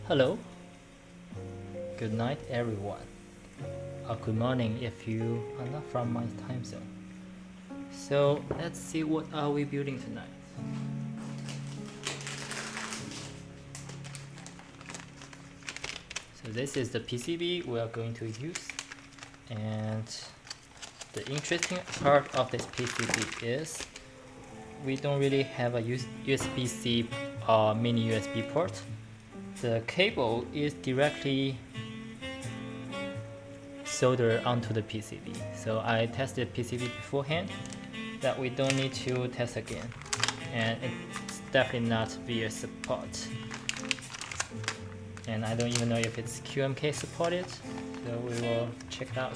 Hello, good night everyone, or good morning if you are not from my time zone. So let's see what are we building tonight. So this is the PCB we are going to use, and the interesting part of this PCB is we don't really have a USB-C or mini USB port. The cable is directly soldered onto the PCB. So I tested PCB beforehand that we don't need to test again. And it's definitely not via support. And I don't even know if it's QMK supported, so we will check it out.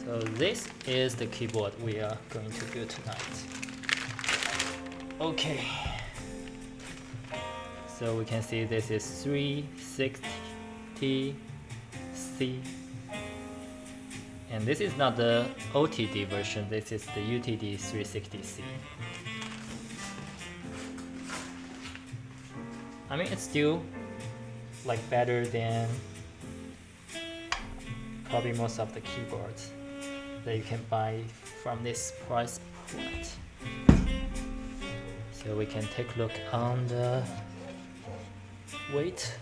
So this is the keyboard we are going to build tonight. Okay. So we can see this is 360C, and this is not the OTD version, this is the UTD 360C. I mean, it's still like better than probably most of the keyboards that you can buy from this price point. So we can take a look on the weight.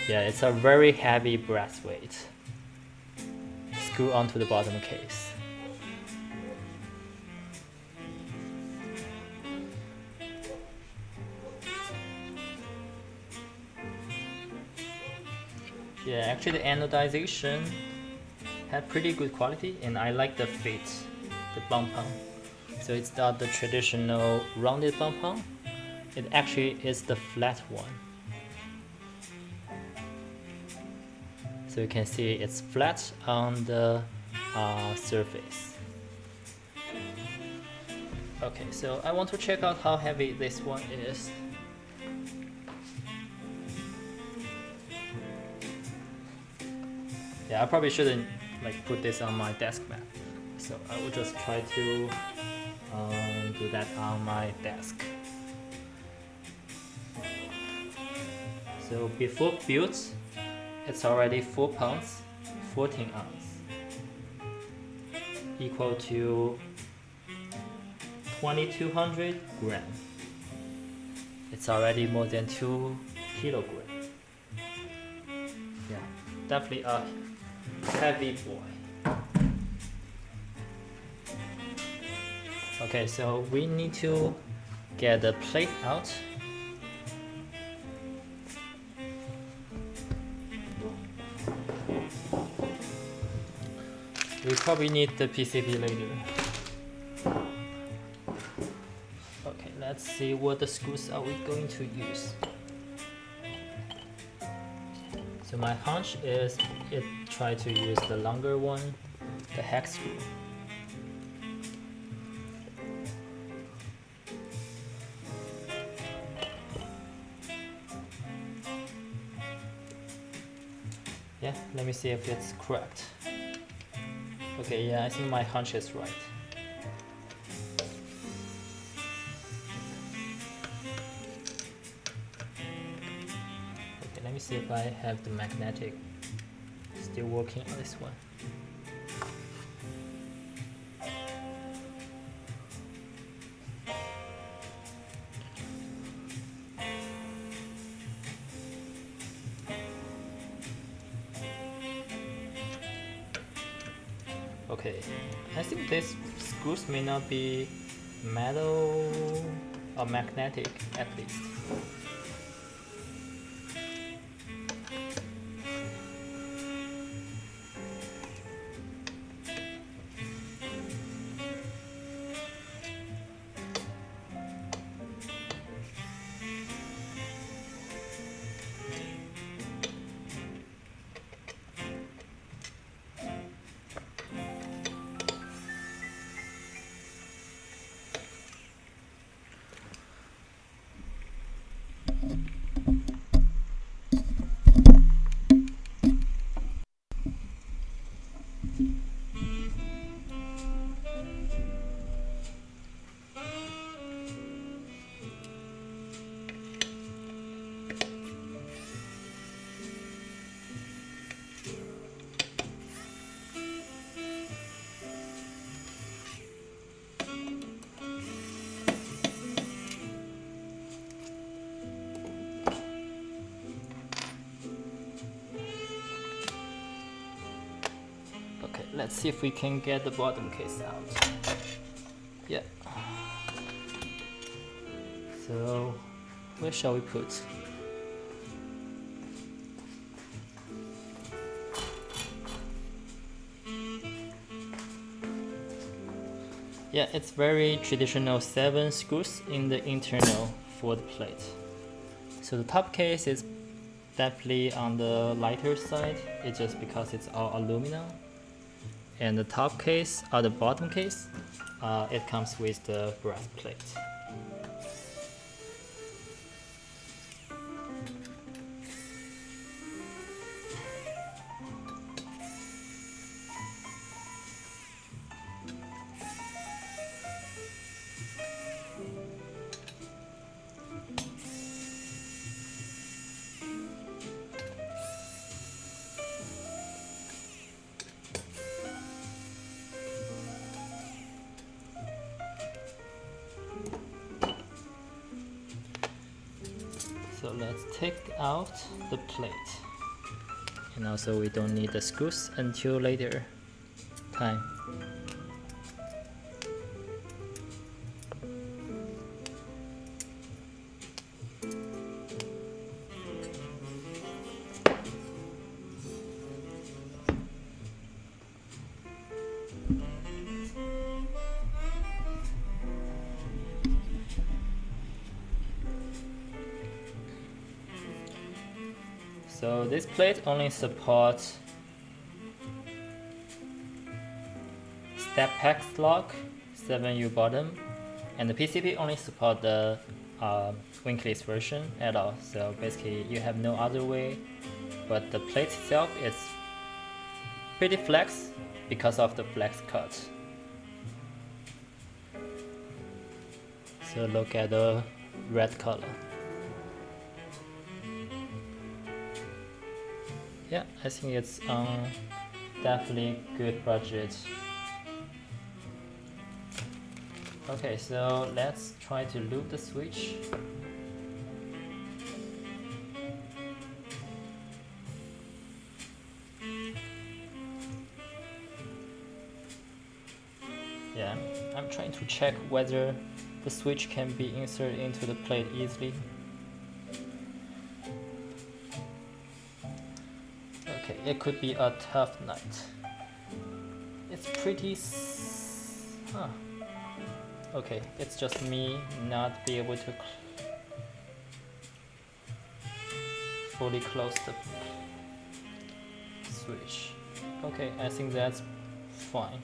Yeah, it's a very heavy brass weight. Screw onto the bottom case. Yeah, actually the anodization had pretty good quality, and I like the fit, the bump on. So it's not the traditional rounded bump on, it actually is the flat one. So you can see it's flat on the surface. Okay, so I want to check out how heavy this one is. Yeah, I probably shouldn't put this on my desk mat, so I will just try to do that on my desk. So before built, it's already 4 pounds, 14 ounce, equal to 2200 grams. It's already more than 2 kilograms. Yeah, definitely a heavy boy. Okay, so we need to get the plate out. We probably need the PCB later. Okay, let's see what the screws are we going to use. So my hunch is try to use the longer one, the hex screw. Yeah, let me see if it's correct. Okay, yeah, I think my hunch is right. Okay, let me see if I have the magnetic still working on this one. Okay, I think these screws may not be metal or magnetic at least. let's see if we can get the bottom case out. Yeah. So where shall we put? Yeah, it's very traditional 7 screws in the internal for the plate. So the top case is definitely on the lighter side. It's just because it's all aluminum. And the top case or the bottom case, it comes with the brass plate. So let's take out the plate, and also we don't need the screws until later time. So this plate only supports step pack lock, 7U bottom, and the PCB only supports the wingless version at all. So basically you have no other way, but the plate itself is pretty flex because of the flex cut. So look at the red color. Yeah, I think it's definitely good budget. Okay, so let's try to loop the switch. Yeah, I'm trying to check whether the switch can be inserted into the plate easily. Okay, it could be a tough nut. It's pretty okay, it's just me not be able to fully close the switch. Okay, I think that's fine.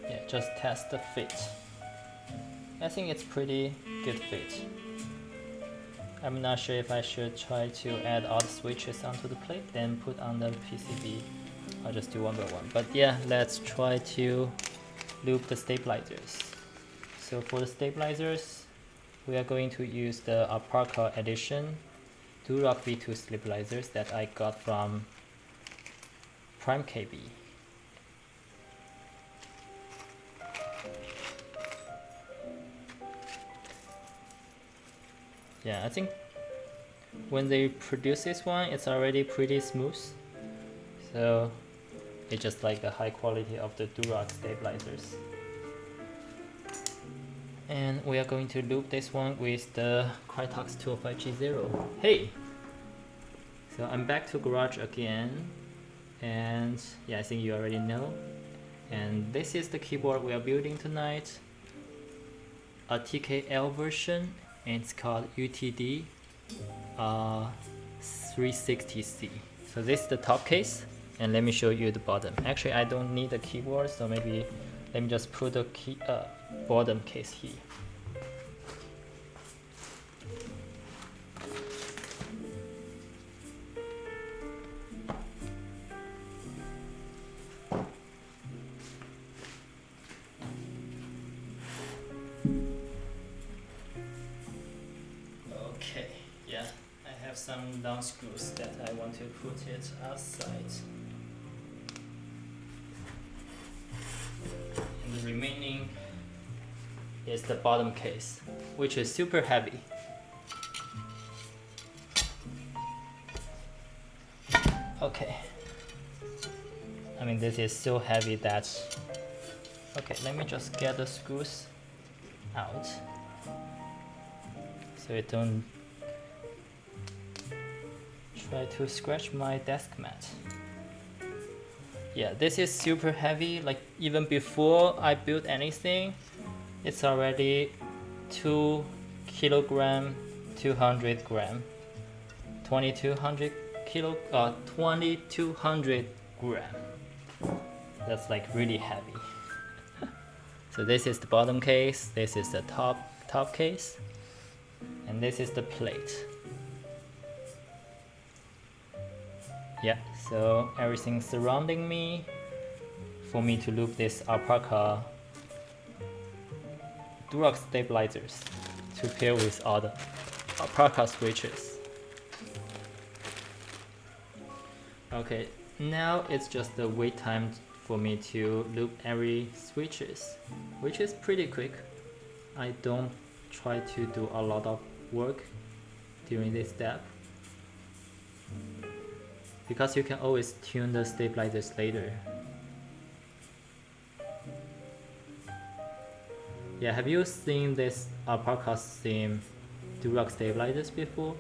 Yeah, just test the fit. I think it's pretty good fit. I'm not sure if I should try to add all the switches onto the plate, then put on the PCB. I'll just do one by one. But yeah, let's try to loop the stabilizers. So for the stabilizers, we are going to use the Alpaca edition Durock V2 stabilizers that I got from Prime KB. Yeah, I think when they produce this one, it's already pretty smooth. So it's just like the high quality of the Durock stabilizers. And we are going to loop this one with the Krytox 205G0. Hey! So I'm back to garage again. And yeah, I think you already know. And this is the keyboard we are building tonight. A TKL version. And it's called UTD 360C. So this is the top case, and let me show you the bottom. Actually, I don't need a keyboard, so maybe let me just put the bottom case here. Okay, yeah, I have some down screws that I want to put it outside. And the remaining is the bottom case, which is super heavy. I mean, this is so heavy that... Okay, let me just get the screws out so it don't try to scratch my desk mat. Yeah, this is super heavy. Like, even before I built anything, it's already 2 kilogram, 200 gram, 2200 gram. That's like really heavy. So this is the bottom case, this is the top case, and this is the plate. Yeah, so everything surrounding me for me to loop this Alpaca Durock stabilizers to pair with all the Alpaca switches. Okay, now it's just the wait time for me to loop every switches, which is pretty quick. I don't try to do a lot of work during this step, because you can always tune the stabilizers later. Yeah, have you seen this Alpaca theme Durock stabilizers before?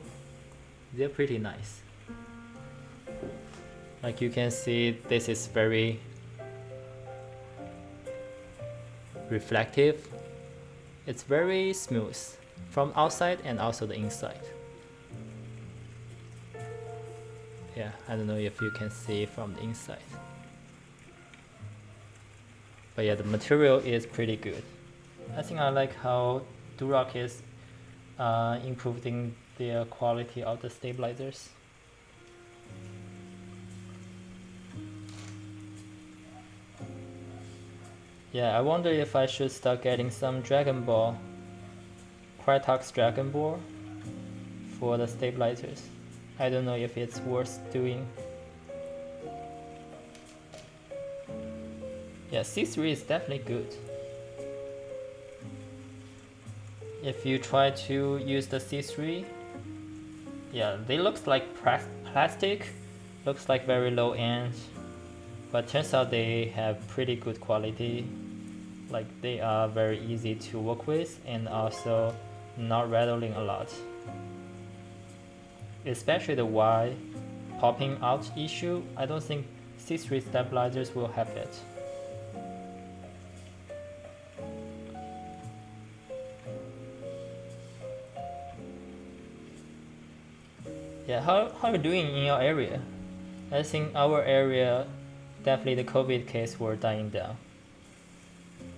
They're pretty nice. Like you can see, this is very reflective. It's very smooth from outside and also the inside. Yeah, I don't know if you can see from the inside. But yeah, the material is pretty good. I think I like how Durock is improving the quality of the stabilizers. Yeah, I wonder if I should start getting some Dragon Ball, Krytox Dragon Ball for the stabilizers. I don't know if it's worth doing. Yeah, C3 is definitely good. If you try to use the C3, yeah, they looks like plastic, looks like very low end, but turns out they have pretty good quality. Like they are very easy to work with and also not rattling a lot. Especially the Y popping out issue, I don't think C3 stabilizers will have it. Yeah, how are you doing in your area? I think our area, definitely the COVID case were dying down.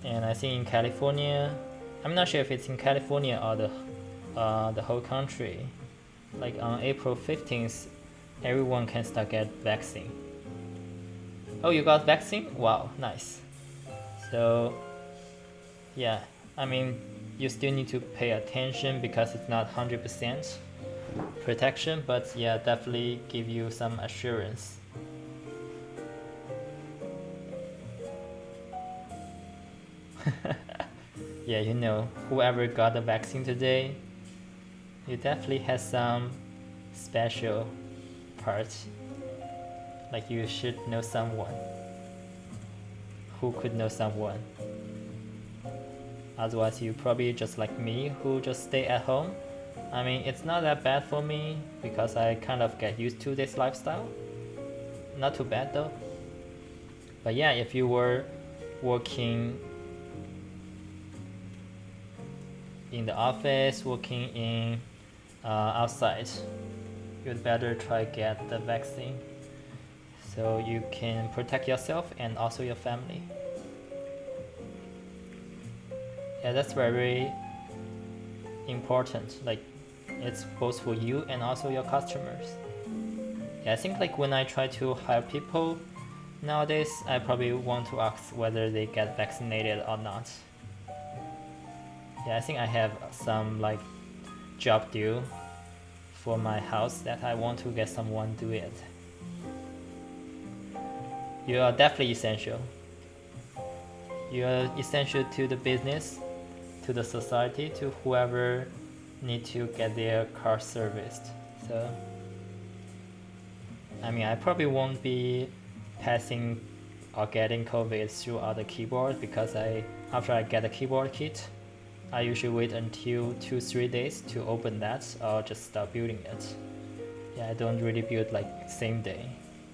And I think in California, I'm not sure if it's in California or the whole country. Like on April 15th, everyone can start get vaccine. Oh, you got vaccine? Wow, nice. So yeah, I mean, you still need to pay attention because it's not 100% protection, but yeah, definitely give you some assurance. Yeah, you know, whoever got the vaccine today, you definitely has some special parts. Like you should know someone who could know someone. Otherwise, you probably just like me who just stay at home. I mean, it's not that bad for me because I kind of get used to this lifestyle. Not too bad though. But yeah, if you were working in the office, working in outside, you'd better try get the vaccine so you can protect yourself and also your family. Yeah, that's very important. Like, it's both for you and also your customers. Yeah, I think like when I try to hire people nowadays, I probably want to ask whether they get vaccinated or not. Yeah, I think I have some like job due for my house that I want to get someone do it. You are definitely essential. You are essential to the business, to the society, to whoever need to get their car serviced. So I mean, I probably won't be passing are getting COVID through other keyboards because after I get a keyboard kit, I usually wait until 2-3 days to open that or just start building it. Yeah, I don't really build like same day.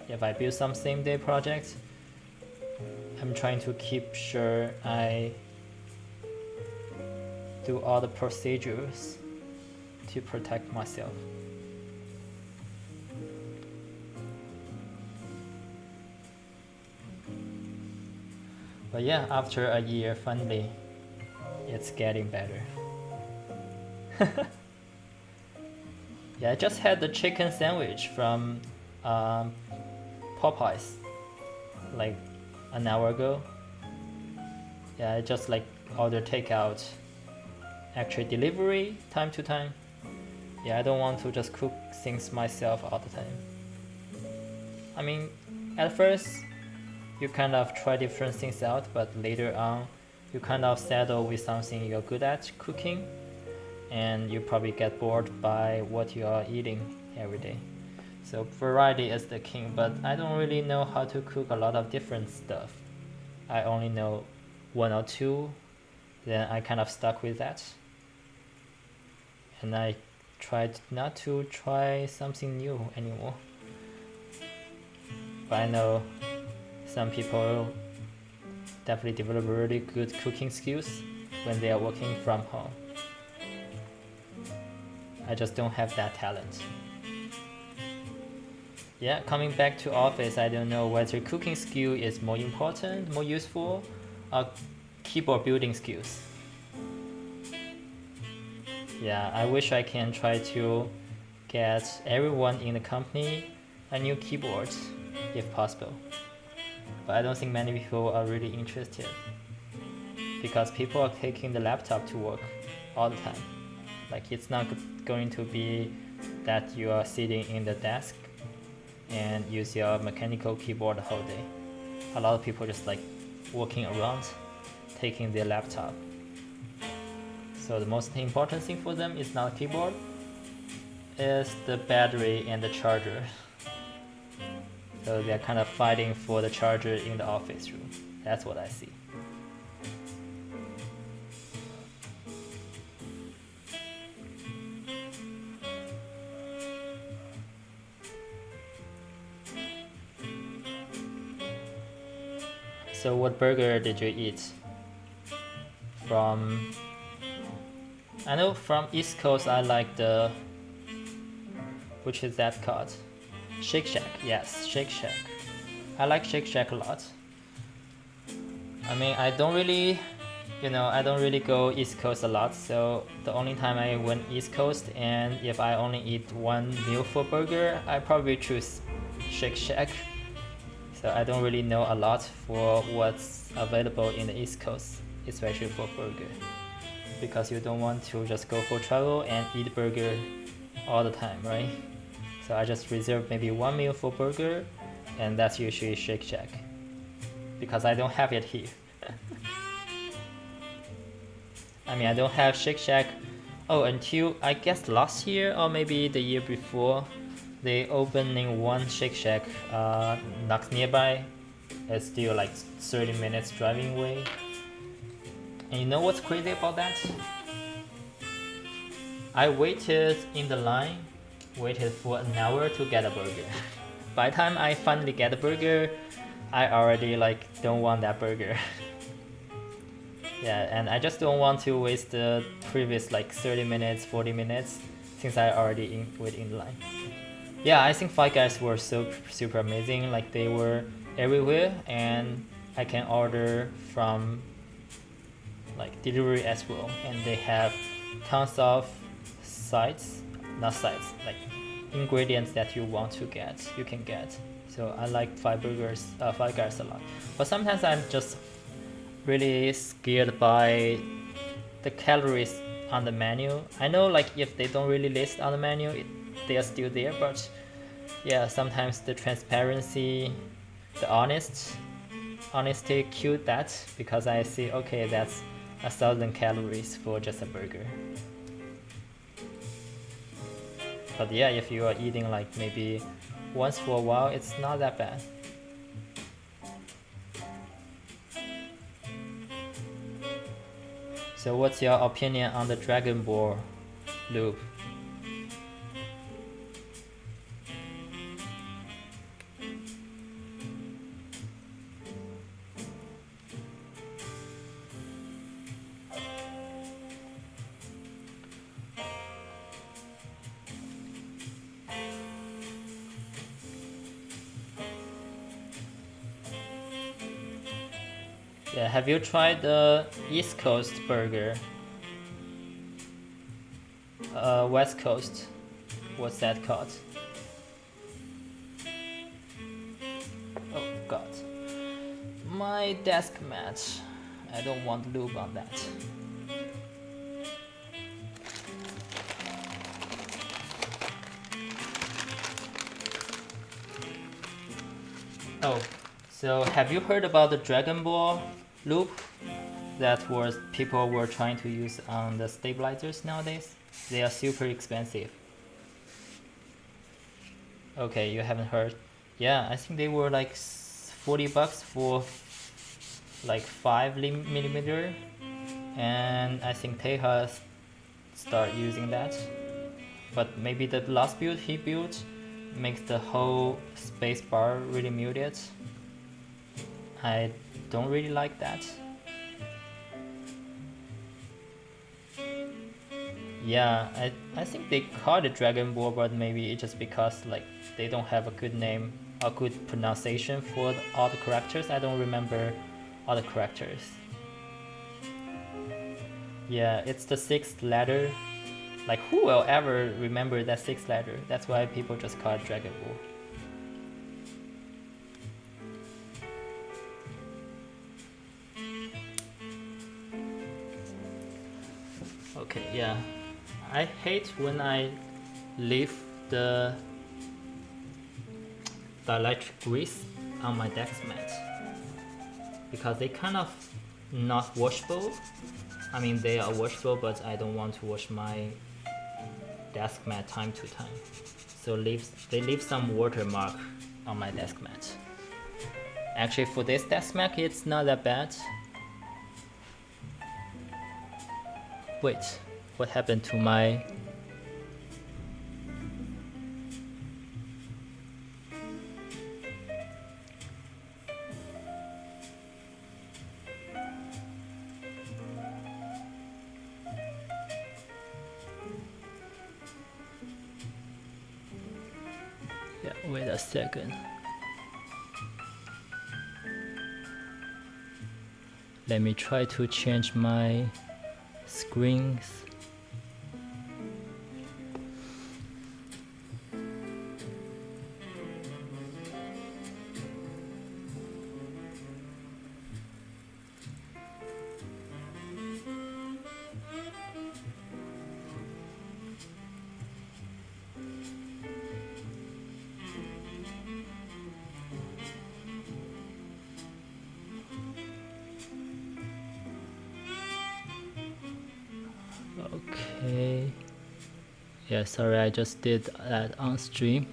If I build some same day projects, I'm trying to keep sure I do all the procedures to protect myself. But yeah, after a year, finally, it's getting better. Yeah, I just had the chicken sandwich from Popeyes like an hour ago. Yeah, I just like order takeout, actually delivery time to time. Yeah, I don't want to just cook things myself all the time. I mean, at first you kind of try different things out, but later on you kind of settle with something you're good at cooking, and you probably get bored by what you are eating every day. So variety is the king, but I don't really know how to cook a lot of different stuff. I only know 1 or 2, then I kind of stuck with that. And I tried not to try something new anymore. But I know some people definitely develop really good cooking skills when they are working from home. I just don't have that talent. Yeah, coming back to office, I don't know whether cooking skill is more important, more useful, or keyboard building skills. Yeah, I wish I can try to get everyone in the company a new keyboard if possible. But I don't think many people are really interested because people are taking the laptop to work all the time. Like, it's not going to be that you are sitting in the desk and use your mechanical keyboard the whole day. A lot of people just like walking around taking their laptop. So the most important thing for them is not keyboard, is the battery and the charger. So they're kind of fighting for the charger in the office room. That's what I see. So what burger did you eat? I know from East Coast I like the, which is that called? Shake Shack. Yes, Shake Shack. I like Shake Shack a lot. I mean, I don't really go East Coast a lot, so the only time I went East Coast, and if I only eat one meal for burger, I probably choose Shake Shack. So I don't really know a lot for what's available in the East Coast, especially for burger, because you don't want to just go for travel and eat burger all the time, right? So I just reserve maybe one meal for burger, and that's usually Shake Shack, because I don't have it here. I mean, I don't have Shake Shack, until I guess last year or maybe the year before. They opening one Shake Shack not nearby. It's still like 30 minutes driving away. And you know what's crazy about that? I waited in the line, waited for an hour to get a burger. By the time I finally get a burger, I already like don't want that burger. Yeah, and I just don't want to waste the previous like 30 minutes, 40 minutes since I already wait in the line. Yeah, I think Five Guys were so super amazing. Like, they were everywhere, and I can order from like delivery as well. And they have tons of like ingredients that you want to get, you can get. So I like Five Guys a lot. But sometimes I'm just really scared by the calories on the menu. I know like if they don't really list on the menu, they are still there, but yeah, sometimes the transparency, the honesty killed that, because I see, okay, that's 1,000 calories for just a burger. But yeah, if you are eating like maybe once for a while, it's not that bad. So what's your opinion on the Dragon Ball lube? Yeah, have you tried the East Coast burger? West Coast. What's that called? Oh god. My desk mat. I don't want lube on that. Oh, so have you heard about the Dragon Ball lube that was people were trying to use on the stabilizers nowadays? They are super expensive. Okay, you haven't heard. Yeah, I think they were like $40 for like 5 mm, and I think Teja start using that. But maybe the last build he built makes the whole space bar really muted. I don't really like that. Yeah, I think they called it Dragon Ball, but maybe it's just because like they don't have a good name or good pronunciation for all the characters. I don't remember all the characters. Yeah, it's the 6th letter. Like who will ever remember that 6th letter? That's why people just call it Dragon Ball. Okay, yeah. I hate when I leave the electric grease on my desk mat because they kind of not washable. I mean they are washable, but I don't want to wash my desk mat time to time. So they leave some watermark on my desk mat. Actually for this desk mat it's not that bad. Wait, what happened to my... Yeah, wait a second. Let me try to change my screens. Okay. Yeah, sorry, I just did that on stream.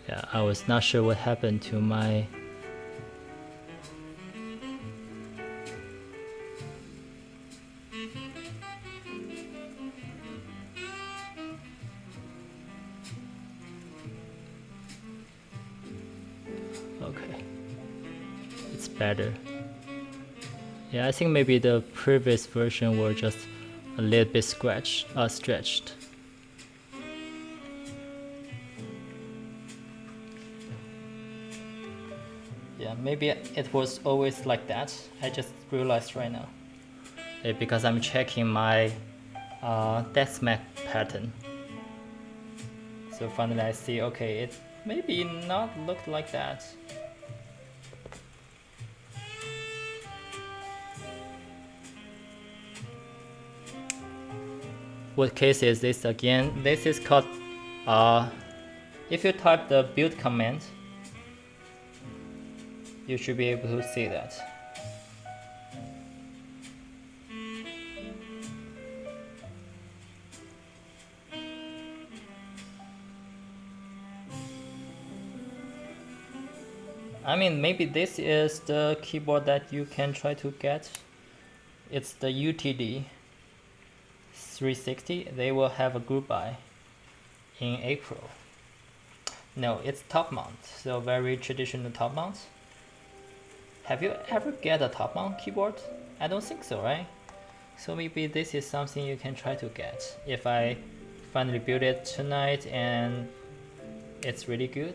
Yeah, I was not sure what happened to my... Okay, it's better. Yeah, I think maybe the previous version were just a little bit stretched. Yeah, maybe it was always like that. I just realized right now. Because I'm checking my desk mat pattern. So finally I see, okay, it maybe not looked like that. What case is this again? This is called, if you type the build command, you should be able to see that. I mean, maybe this is the keyboard that you can try to get. It's the UTD 360. They will have a group buy in April. No, it's top mount, so very traditional top mount. Have you ever get a top mount keyboard? I don't think so, right? So maybe this is something you can try to get. If I finally build it tonight and it's really good,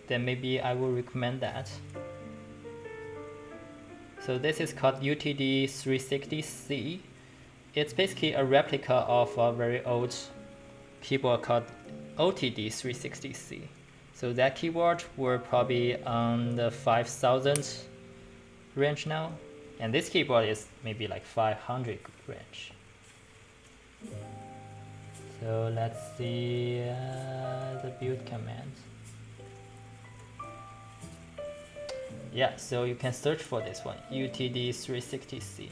then maybe I will recommend that. So this is called UTD 360C. It's basically a replica of a very old keyboard called OTD 360C. So that keyboard were probably on the 5,000 range now, and this keyboard is maybe like 500 range. So let's see the build command. Yeah, so you can search for this one, UTD 360C.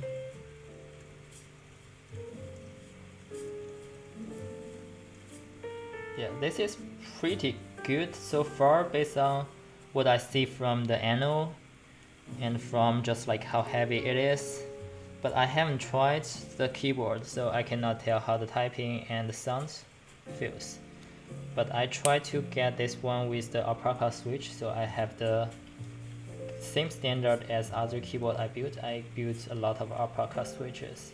Yeah, this is pretty good so far based on what I see from the annual and from just like how heavy it is. But I haven't tried the keyboard, so I cannot tell how the typing and the sound feels. But I tried to get this one with the Alpaca switch, so I have the same standard as other keyboard I built. I built a lot of Alpaca switches,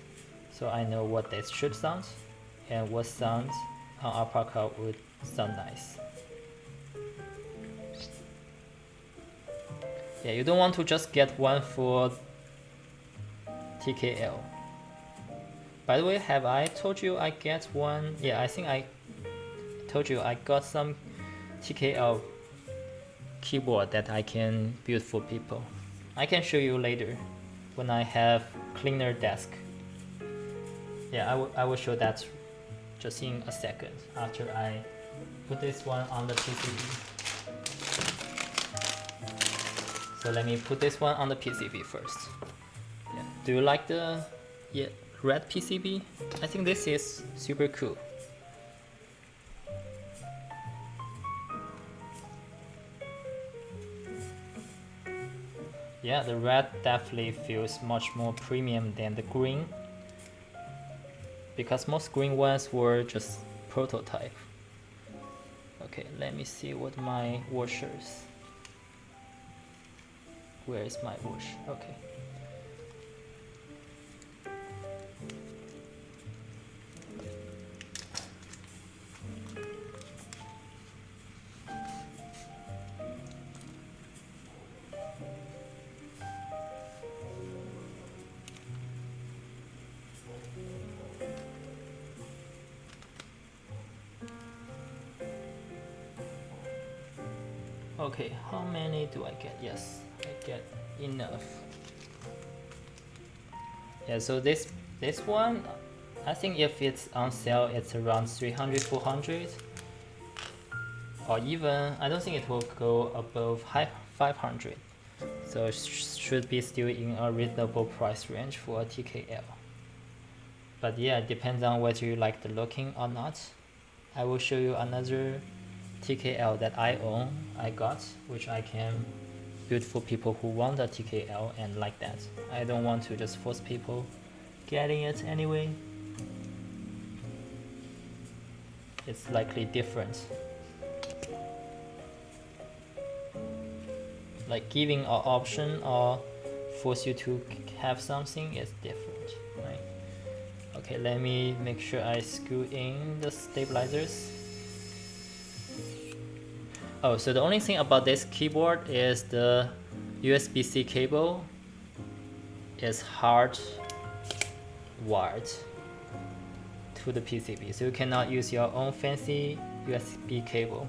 so I know what this should sound and what sound on Alpaca would sound nice. Yeah, you don't want to just get one for TKL. By the way, have I told you I get one? Yeah, I think I told you I got some TKL keyboard that I can build for people. I can show you later when I have cleaner desk. Yeah, I will show that just in a second after I put this one on the PCB. So let me put this one on the PCB first. Yeah. Do you like the red PCB? I think this is super cool. Yeah, the red definitely feels much more premium than the green, because most green ones were just prototype. Okay, let me see what my washers. Where is my wash? Okay. Okay, how many do I get? Yes, I get enough. Yeah, so this one, I think if it's on sale, it's around 300, 400, or even, I don't think it will go above 500. So it should be still in a reasonable price range for a TKL. But yeah, it depends on whether you like the looking or not. I will show you another TKL that I own, I got, which I can build for people who want a TKL and like that. I don't want to just force people getting it anyway. It's likely different. Like giving an option or force you to have something is different, right? Okay, let me make sure I screw in the stabilizers. Oh, so the only thing about this keyboard is the USB-C cable is hardwired to the PCB, so you cannot use your own fancy USB cable.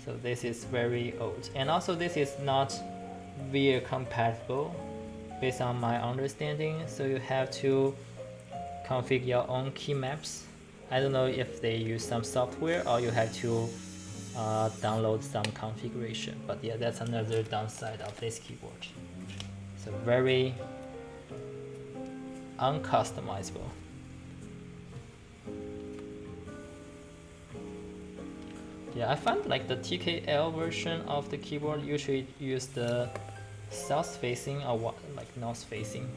So this is very old, and also this is not VIA compatible based on my understanding, so you have to configure your own key maps. I don't know if they use some software or you have to download some configuration, but yeah, that's another downside of this keyboard. So very Yeah, I find like the TKL version of the keyboard usually use the south facing or what, like north facing.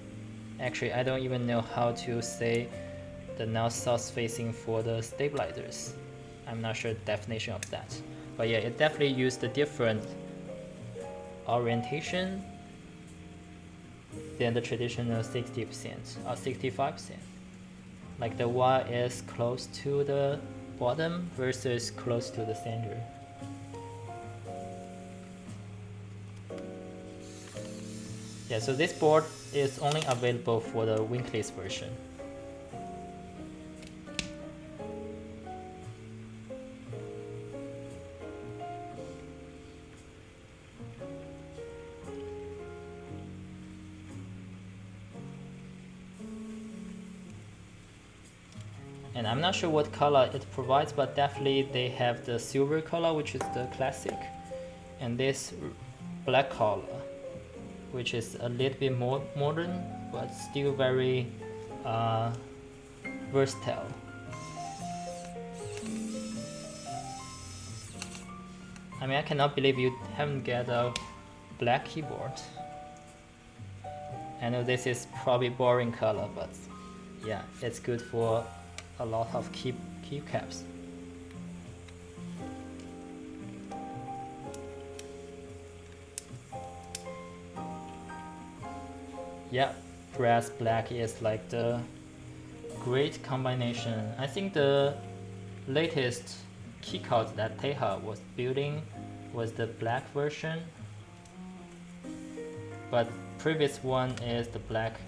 Actually, I don't even know how to say the north-south facing for the stabilizers. I'm not sure the definition of that. But yeah, it definitely used a different orientation than the traditional 60% or 65%. Like the Y is close to the bottom versus close to the center. Yeah, so this board is only available for the wingless version. And I'm not sure what color it provides, but definitely they have the silver color, which is the classic, and this black color, which is a little bit more modern, but still very versatile. I mean, I cannot believe you haven't got a black keyboard. I know this is probably boring color, but yeah, it's good for a lot of keycaps. Yeah, brass black is like the great combination. I think the latest keycard that Teha was building was the black version, but previous one is the black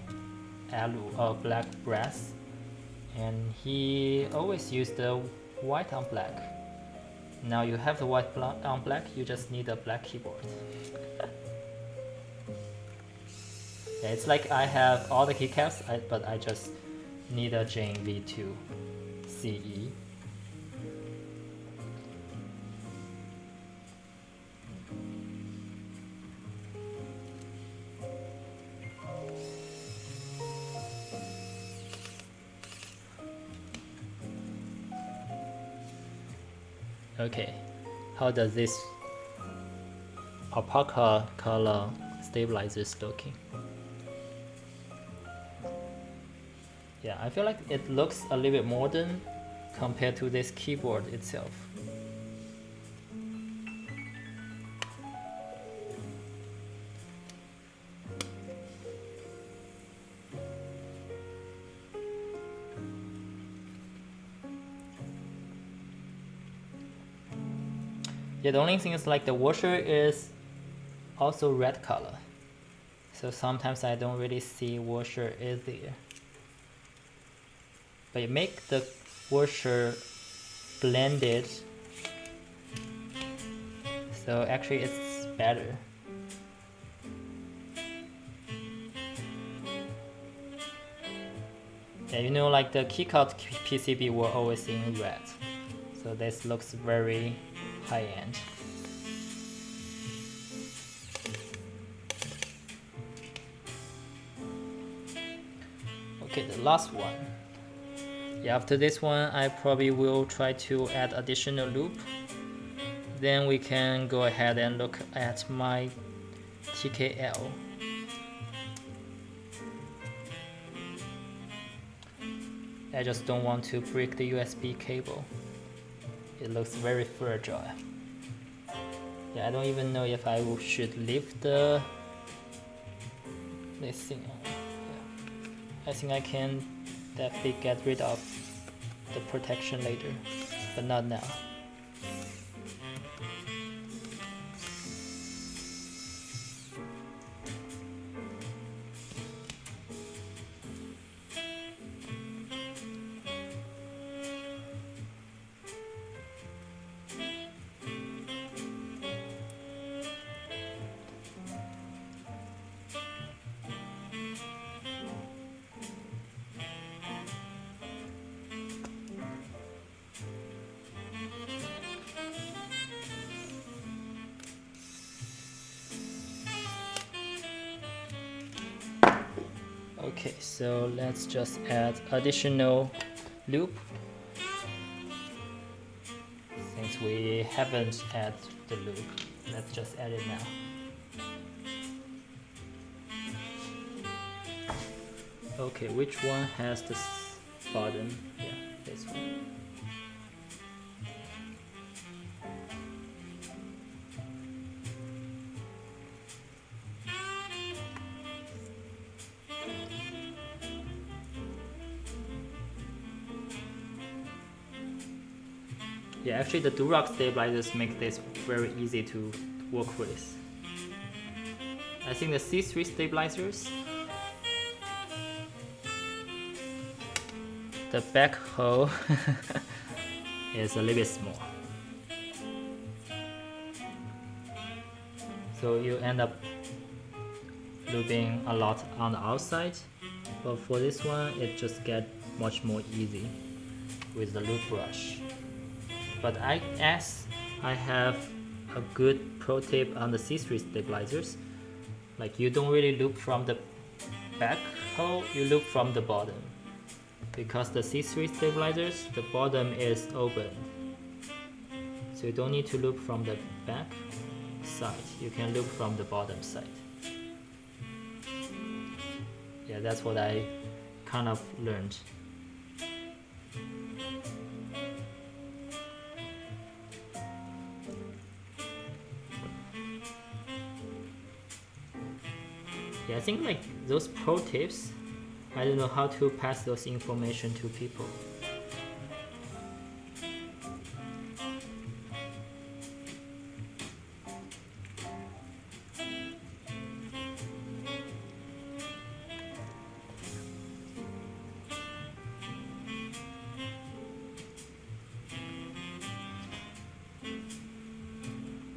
alu or black brass, and he always used the white on black. Now you have the white on black, you just need a black keyboard. Yeah, it's like I have all the keycaps, but I just need a GMK V2 CE. Okay, how does this Alpaca color stabilizers looking? Yeah, I feel like it looks a little bit modern compared to this keyboard itself. Yeah, the only thing is like the washer is also red color, so sometimes I don't really see washer is there. But you make the washer blended, so actually it's better. Yeah, you know, like the keycard PCB were always in red, so this looks very high-end. Okay, the last one. Yeah, after this one, I probably will try to add additional loop. Then we can go ahead and look at my TKL. I just don't want to break the USB cable. It looks very fragile. Yeah, I don't even know if I should leave this thing. Yeah. I think I can definitely get rid of the protection later, but not now. Okay, so let's just add additional loop. since we haven't added the lube. Let's just add it now. Okay, which one has the bottom? Yeah, this one. Yeah, actually the Durock stabilizers make this very easy to work with. I think the C3 stabilizers, the back hole is a little bit small. So you end up lubing a lot on the outside, but for this one it just gets much more easy with the lube brush. But I have a good pro tip on the C3 stabilizers. Like you don't really loop from the back hole, you loop from the bottom. Because the C3 stabilizers, the bottom is open. So you don't need to loop from the back side, you can loop from the bottom side. Yeah, that's what I kind of learned. Yeah, I think like those pro tips, I don't know how to pass those information to people.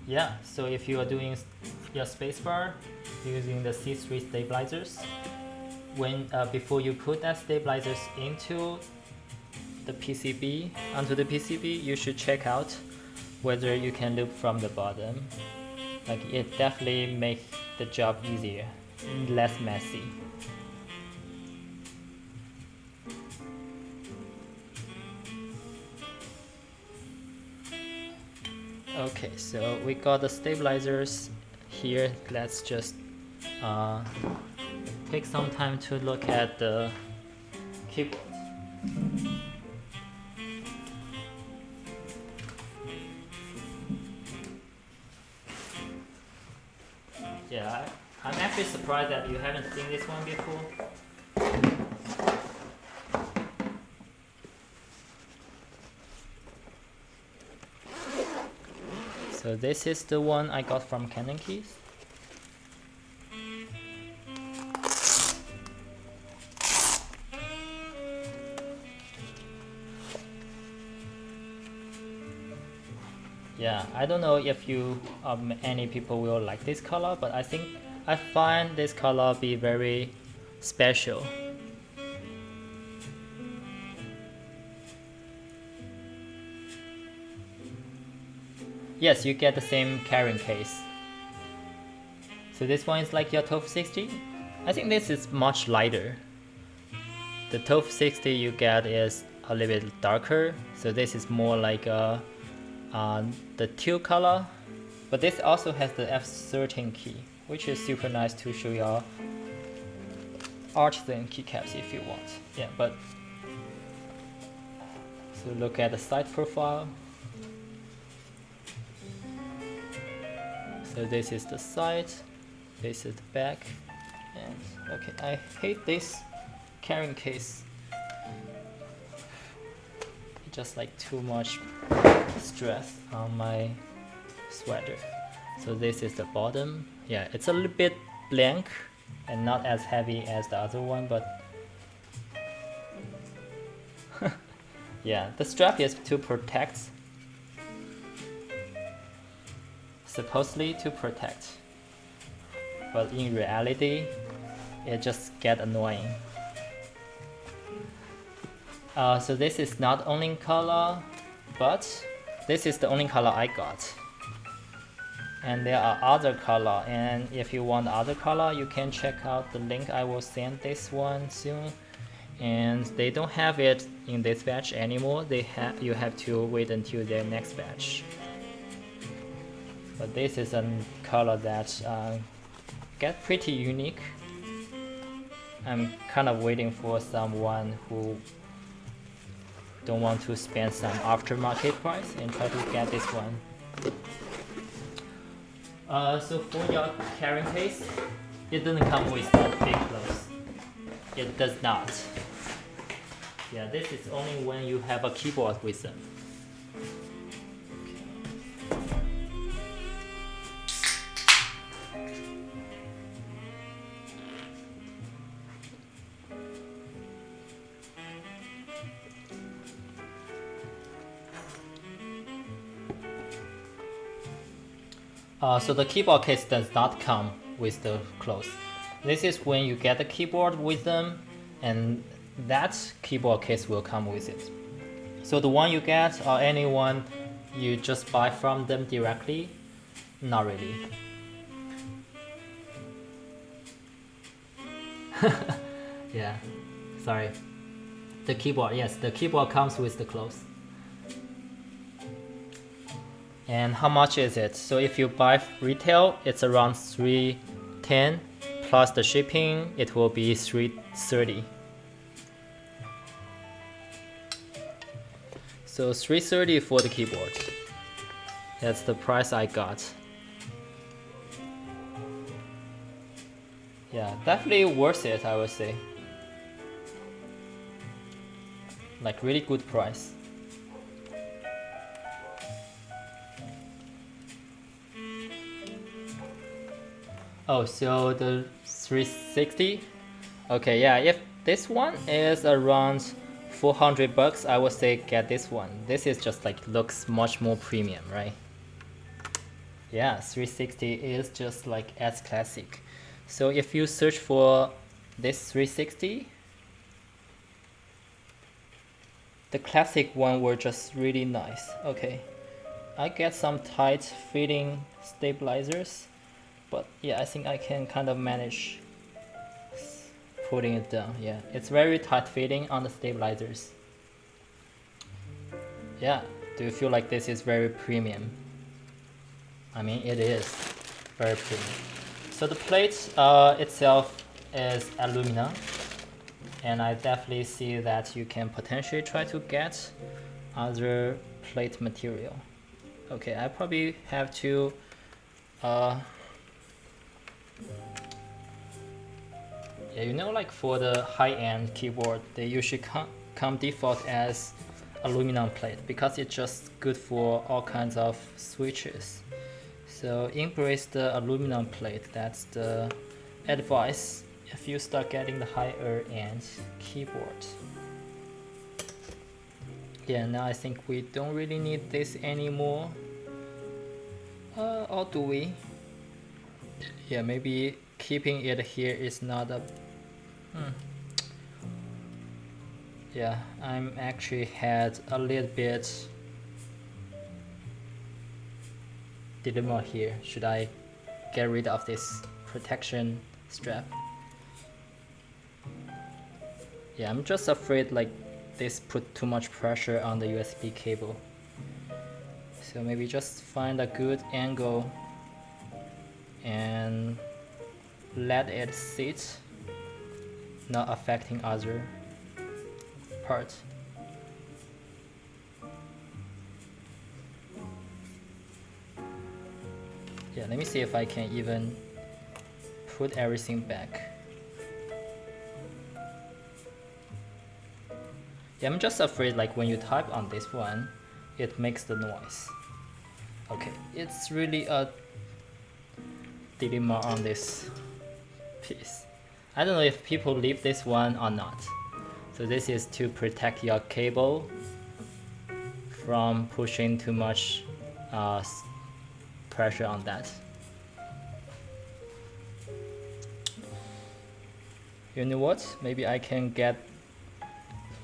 Yeah, so if you are doing your spacebar using the C3 stabilizers, when before you put that stabilizers into the PCB, onto the PCB, you should check out whether you can loop from the bottom. Like it definitely makes the job easier and less messy. Okay, so we got the stabilizers here. Let's just take some time to look at the keyboard. Yeah, I'm actually surprised that you haven't seen this one before. So this is the one I got from Keys. Yeah, I don't know if you any people will like this color, but I find this color be very special. Yes, you get the same carrying case. So this one is like your 1260. I think this is much lighter. The 1260 you get is a little bit darker, so this is more like a the teal color, but this also has the F13 key, which is super nice to show your artisan keycaps if you want. Yeah, but so look at the side profile. So this is the side, this is the back, and okay, I hate this carrying case. Just like too much stress on my sweater. So this is the bottom. Yeah, it's a little bit blank and not as heavy as the other one, but yeah, the strap is to protect, supposedly to protect, but in reality it just get annoying. So this is not only color, but this is the only color I got. And there are other color, and if you want other color, you can check out the link. I will send this one soon. and they don't have it in this batch anymore. You have to wait until their next batch. But this is a color that get pretty unique. I'm kind of waiting for someone who don't want to spend some aftermarket price and try to get this one. So for your carrying case, it doesn't come with a big close. It does not. Yeah, this is only when you have a keyboard with them. So the keyboard case does not come with the close. This is when you get the keyboard with them, and that keyboard case will come with it. So the one you get or anyone you just buy from them directly, not really. Yeah, sorry. The keyboard, yes, the keyboard comes with the close. And how much is it? So if you buy retail, it's around $310 plus the shipping, it will be $330. So $330 for the keyboard. That's the price I got. Yeah, definitely worth it, I would say. Like really good price. Oh, so the 360? Okay, yeah, if this one is around 400 bucks, I would say get this one. This is just like looks much more premium, right? Yeah, 360 is just like as classic. So if you search for this 360, the classic one were just really nice. Okay, I get some tight fitting stabilizers, but yeah, I think I can kind of manage putting it down. Yeah, it's very tight fitting on the stabilizers. Yeah, do you feel like this is very premium? I mean, it is very premium. So the plate itself is aluminum, and I definitely see that you can potentially try to get other plate material. Okay, I probably have to yeah, you know, like for the high-end keyboard, they usually come default as aluminum plate because it's just good for all kinds of switches. So embrace the aluminum plate. That's the advice if you start getting the higher end keyboard. Yeah, now I think we don't really need this anymore. Or do we? Yeah, maybe keeping it here is not a... Yeah, I'm actually had a little bit dilemma here. Should I get rid of this protection strap? Yeah, I'm just afraid like this put too much pressure on the USB cable. So maybe just find a good angle and let it sit, not affecting other parts. Yeah, let me see if I can even put everything back. Yeah, I'm just afraid like when you type on this one, it makes the noise. Okay, it's really a dilemma on this piece. I don't know if people leave this one or not. So this is to protect your cable from pushing too much pressure on that. You know what? Maybe I can get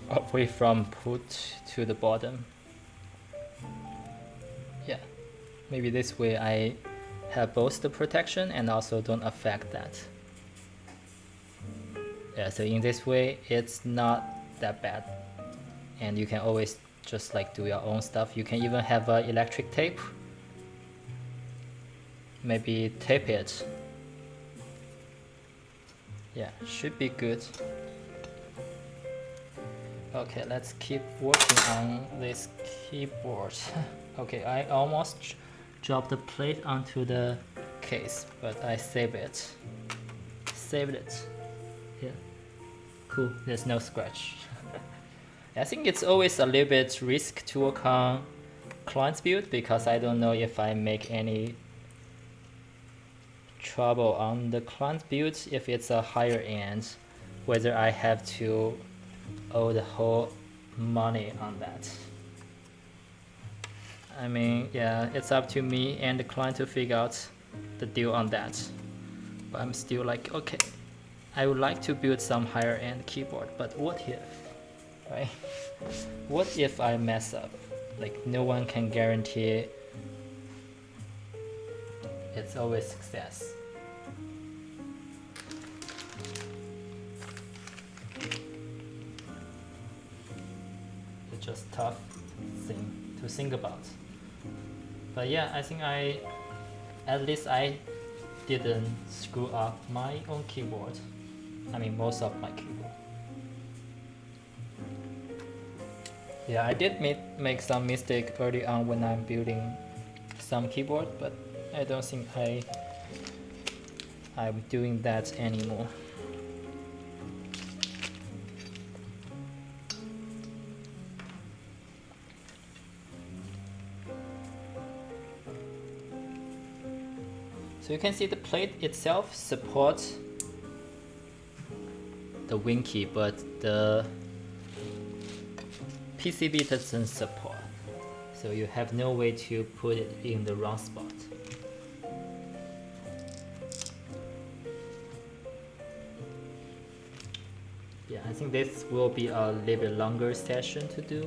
away from put to the bottom. Yeah, maybe this way I have both the protection and also don't affect that. Yeah, so in this way it's not that bad, and you can always just like do your own stuff. You can even have electric tape, maybe tape it. Yeah, should be good. Okay, let's keep working on this keyboard. Okay, I almost dropped the plate onto the case, but I saved it. Saved it. Yeah, cool, there's no scratch. I think it's always a little bit risk to work on client's build because I don't know if I make any trouble on the client build if it's a higher end, whether I have to owe the whole money on that. I mean, yeah, it's up to me and the client to figure out the deal on that. But I'm still like, okay, I would like to build some higher end keyboard, but what if, right? What if I mess up? Like, no one can guarantee it's always success. It's just tough thing to think about. But yeah, I think at least I didn't screw up my own keyboard. I mean, most of my keyboard. Yeah, I did make some mistake early on when I'm building some keyboard, but I don't think I'm doing that anymore. So you can see the plate itself supports the wing key, but the PCB doesn't support. So you have no way to put it in the wrong spot. Yeah, I think this will be a little bit longer session to do.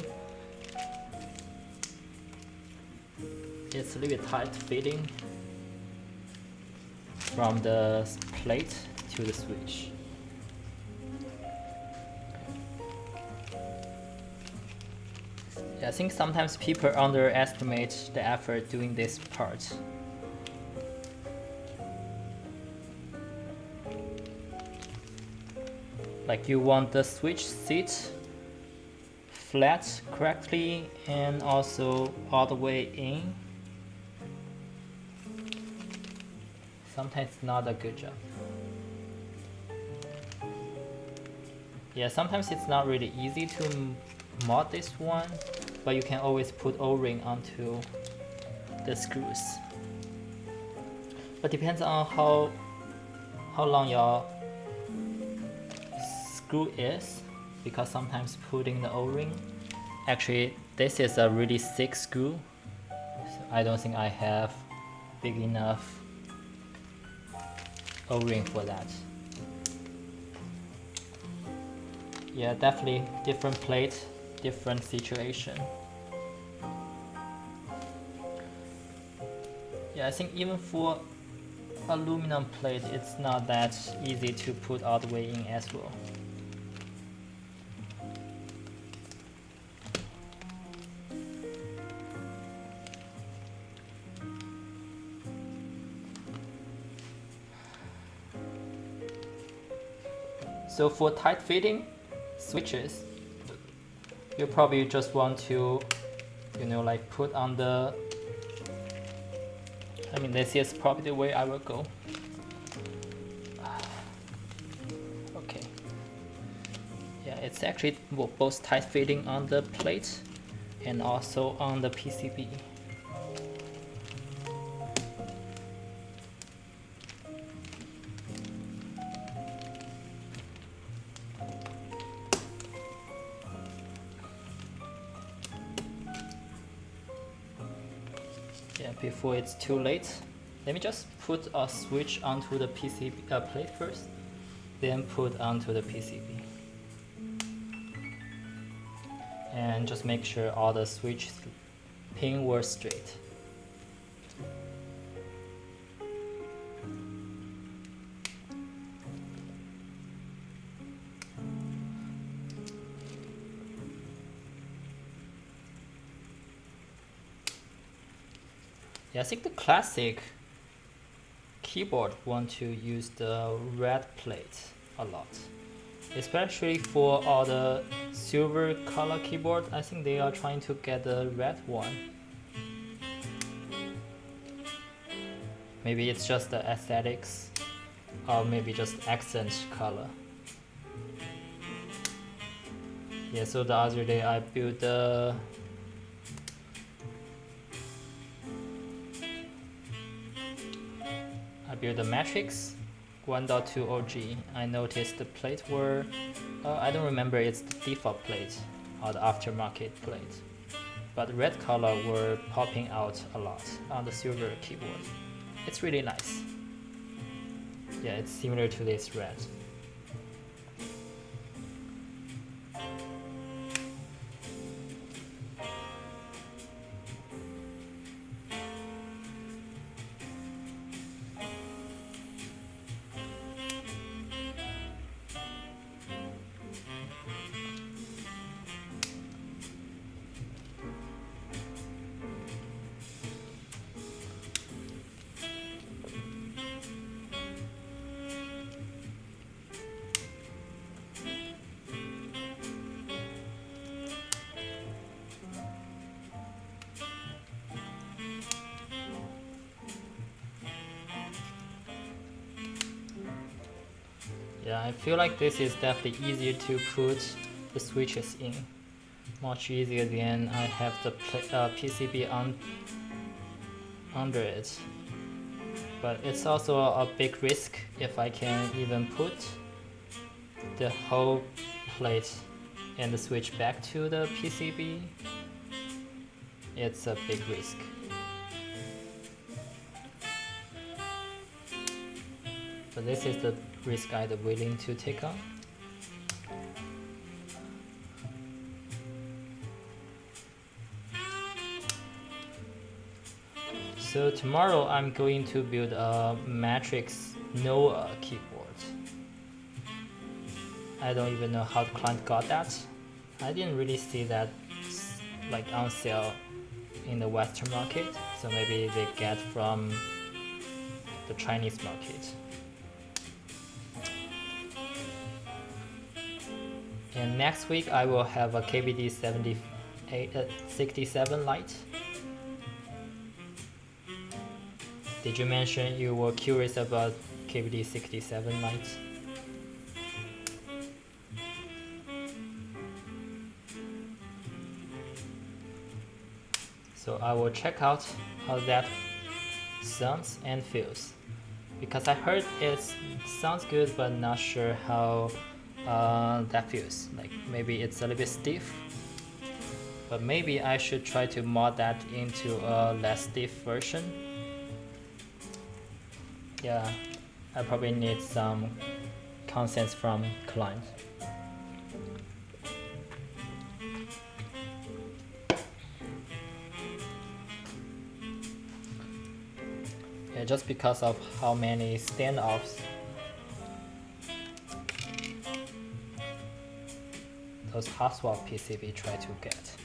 It's a little bit tight fitting from the plate to the switch. Yeah, I think sometimes people underestimate the effort doing this part. Like, you want the switch sit flat correctly and also all the way in. Sometimes it's not a good job. Yeah, sometimes it's not really easy to mod this one, but you can always put O-ring onto the screws. But depends on how long your screw is, because sometimes putting the O-ring, actually this is a really thick screw, so I don't think I have big enough O-ring for that. Yeah, definitely different plate, different situation. Yeah, I think even for aluminum plate, it's not that easy to put all the way in as well. So for tight fitting switches, you probably just want to, like put on the, I mean, this is probably the way I will go. Okay. Yeah, it's actually both tight fitting on the plate and also on the PCB. Before it's too late, let me just put a switch onto the PCB plate first, then put onto the PCB, and just make sure all the switch pin were straight. Yeah, I think the classic keyboard want to use the red plate a lot, especially for all the silver color keyboard. I think they are trying to get the red one. Maybe it's just the aesthetics, or maybe just accent color. Yeah, so the other day I built the Matrix 1.2 OG. I noticed the plate were, I don't remember it's the default plate or the aftermarket plate, but red color were popping out a lot on the silver keyboard. It's really nice. Yeah, it's similar to this red. Yeah, I feel like this is definitely easier to put the switches in. Much easier than I have the PCB under it. But it's also a big risk if I can even put the whole plate and the switch back to the PCB. It's a big risk. But this is the risk I'm willing to take on. So tomorrow I'm going to build a Matrix Noah keyboard. I don't even know how the client got that. I didn't really see that like on sale in the Western market, so maybe they get from the Chinese market. And next week I will have a KBD 67 light. Did you mention you were curious about KBD 67 light? So I will check out how that sounds and feels, because I heard it sounds good but not sure how that feels. Like maybe it's a little bit stiff, but maybe I should try to mod that into a less stiff version. Yeah, I probably need some consent from client. Yeah, just because of how many standoffs those hot swap PCB try to get.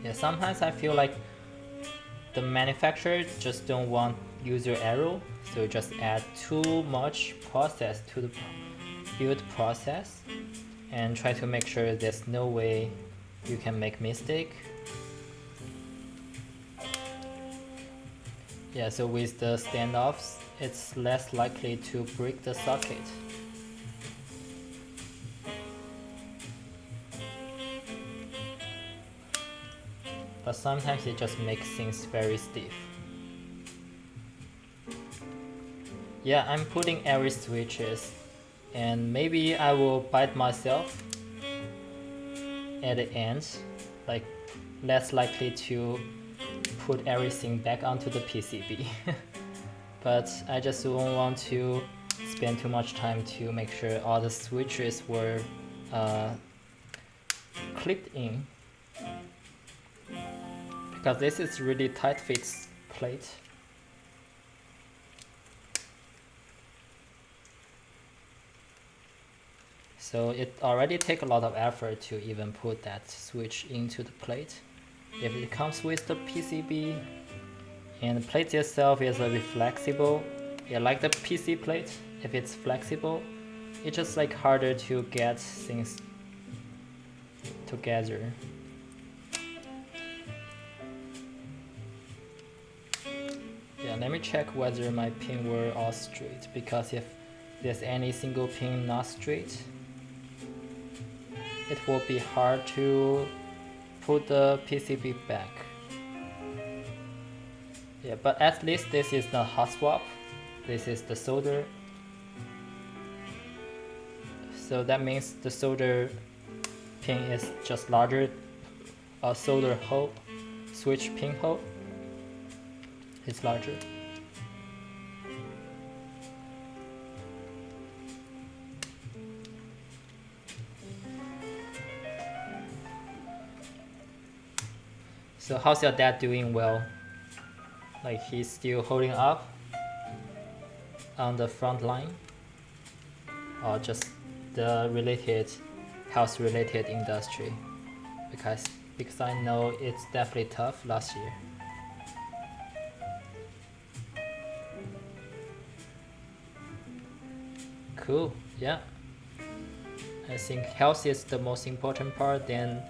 Yeah, sometimes I feel like the manufacturer just don't want user error, so just add too much process to the build process and try to make sure there's no way you can make mistake. Yeah, so with the standoffs, it's less likely to break the socket. But sometimes it just makes things very stiff. Yeah, I'm putting every switches, and maybe I will bite myself at the end, like less likely to put everything back onto the PCB. But I just don't want to spend too much time to make sure all the switches were clipped in, because this is really tight fits plate. So it already takes a lot of effort to even put that switch into the plate. If it comes with the PCB And the plate itself is a bit flexible. Yeah, like the PC plate, if it's flexible, it's just like harder to get things together. Yeah, let me check whether my pin were all straight, because if there's any single pin not straight, it will be hard to put the PCB back. Yeah, but at least this is not hot swap. This is the solder. So that means the solder pin is just larger. A solder hole, switch pin hole is larger. So how's your dad doing? Well, like he's still holding up on the front line, or just the related health related industry, because I know it's definitely tough last year. Cool, yeah. I think health is the most important part, then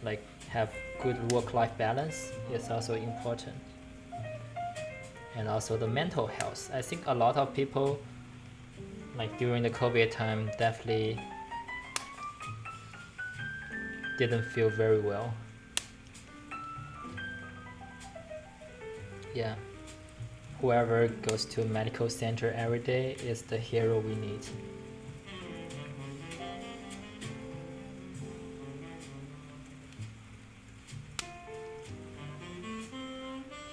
like have good work-life balance is also important. And also the mental health. I think a lot of people like during the COVID time definitely didn't feel very well. Yeah, whoever goes to a medical center every day is the hero we need.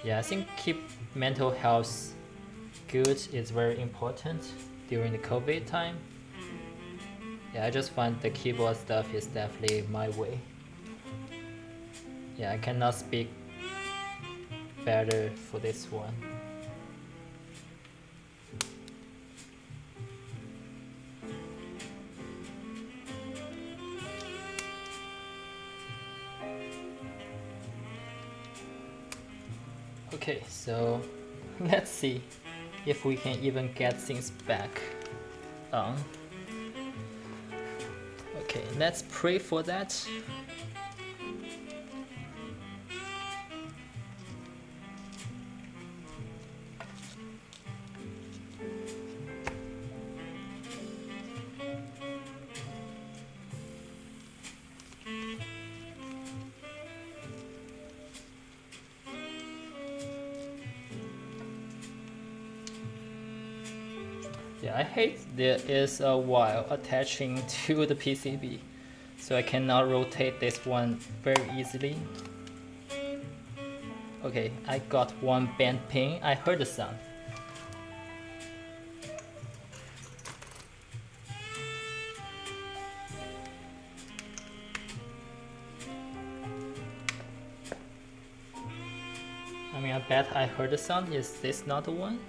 Yeah, I think keep mental health good is very important during the COVID time. Yeah, I just find the keyboard stuff is definitely my way. Yeah, I cannot speak better for this one. Okay, so let's see if we can even get things back on. Okay, let's pray for that. Yeah, I hate there is a wire attaching to the PCB, so I cannot rotate this one very easily. Okay, I got one bent pin. I heard the sound. I mean, I bet I heard the sound. Is this not the one?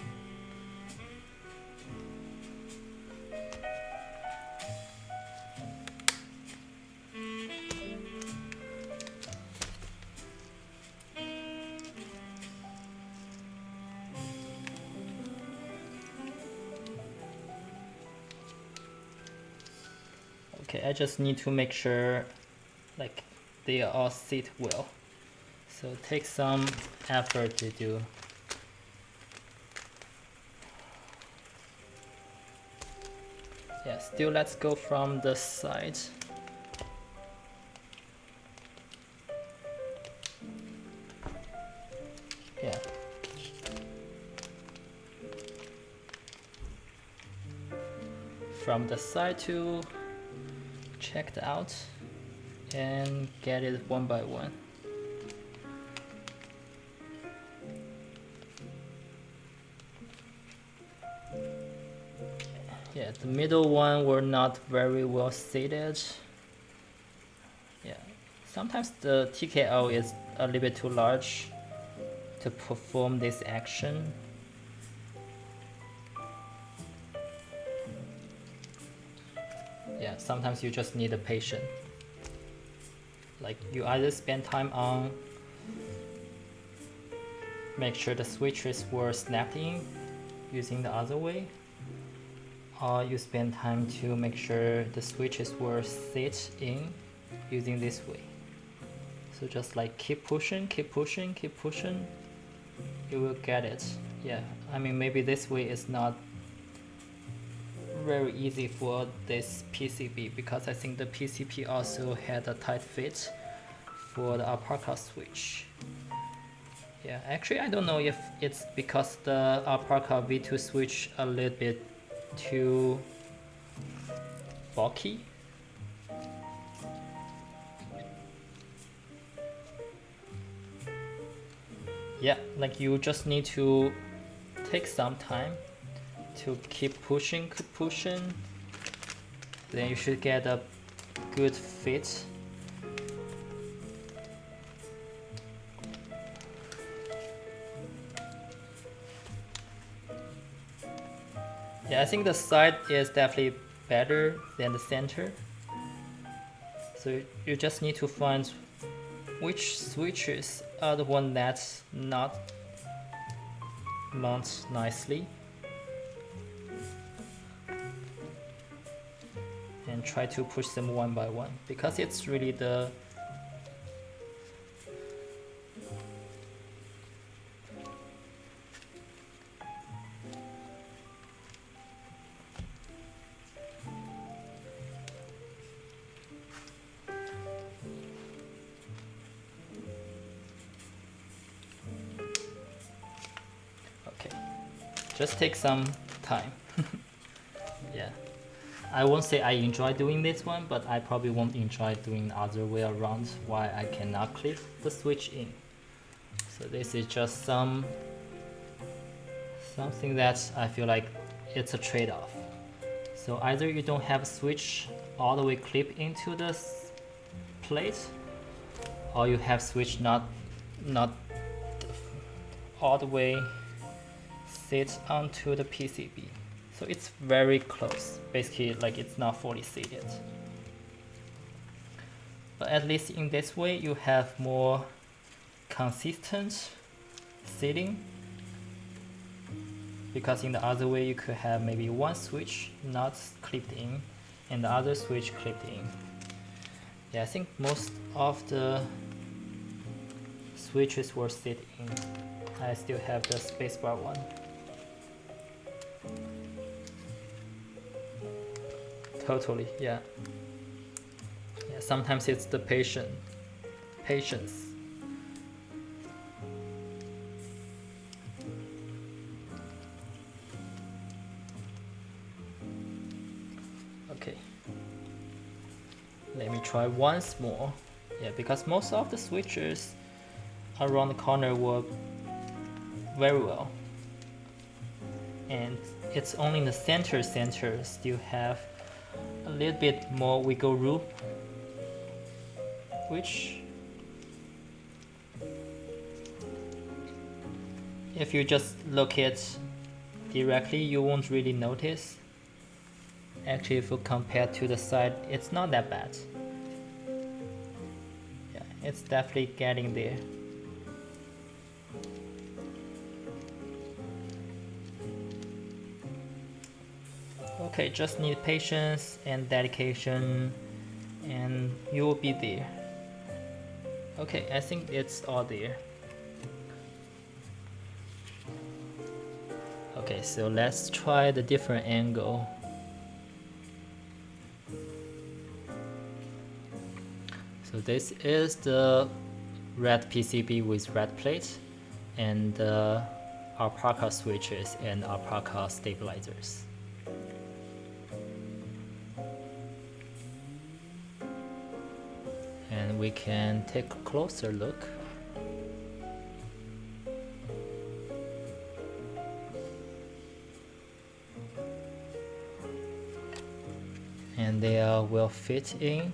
Okay, I just need to make sure like they all sit well. So it takes some effort to do. Yeah, still let's go from the side. Yeah. From the side to check it out and get it one by one. Yeah, the middle one were not very well seated. Yeah, sometimes the TKO is a little bit too large to perform this action. Yeah, sometimes you just need a patient. Like you either spend time on make sure the switches were snapped in using the other way, or you spend time to make sure the switches were sit in using this way. So just like keep pushing, keep pushing, keep pushing, you will get it. Yeah, I mean maybe this way is not very easy for this PCB because I think the PCB also had a tight fit for the Alpaca switch. Yeah, actually I don't know if it's because the Alpaca V2 switch a little bit too bulky. Yeah, like you just need to take some time to keep pushing, then you should get a good fit. Yeah, I think the side is definitely better than the center. So you just need to find which switches are the one that's not mount nicely. And try to push them one by one because it's really the okay, just take some time. Yeah, I won't say I enjoy doing this one, but I probably won't enjoy doing the other way around, why I cannot clip the switch in. So this is just something that I feel like it's a trade-off. So either you don't have a switch all the way clip into the plate, or you have switch not all the way sit onto the PCB. So it's very close, basically like it's not fully seated. But at least in this way you have more consistent seating, because in the other way you could have maybe one switch not clipped in and the other switch clipped in. Yeah, I think most of the switches were sit in. I still have the spacebar one. Totally, yeah. Yeah, sometimes it's the patience. Okay. Let me try once more. Yeah, because most of the switches around the corner work very well. And it's only in the center still have a little bit more wiggle room, which if you just look at directly you won't really notice. Actually, if you compare to the side, it's not that bad. Yeah, it's definitely getting there. Okay, just need patience and dedication and you will be there. Okay, I think it's all there. Okay, so let's try the different angle. So this is the red PCB with red plate and Alpaca switches and Alpaca stabilizers. And we can take a closer look. And they will fit in.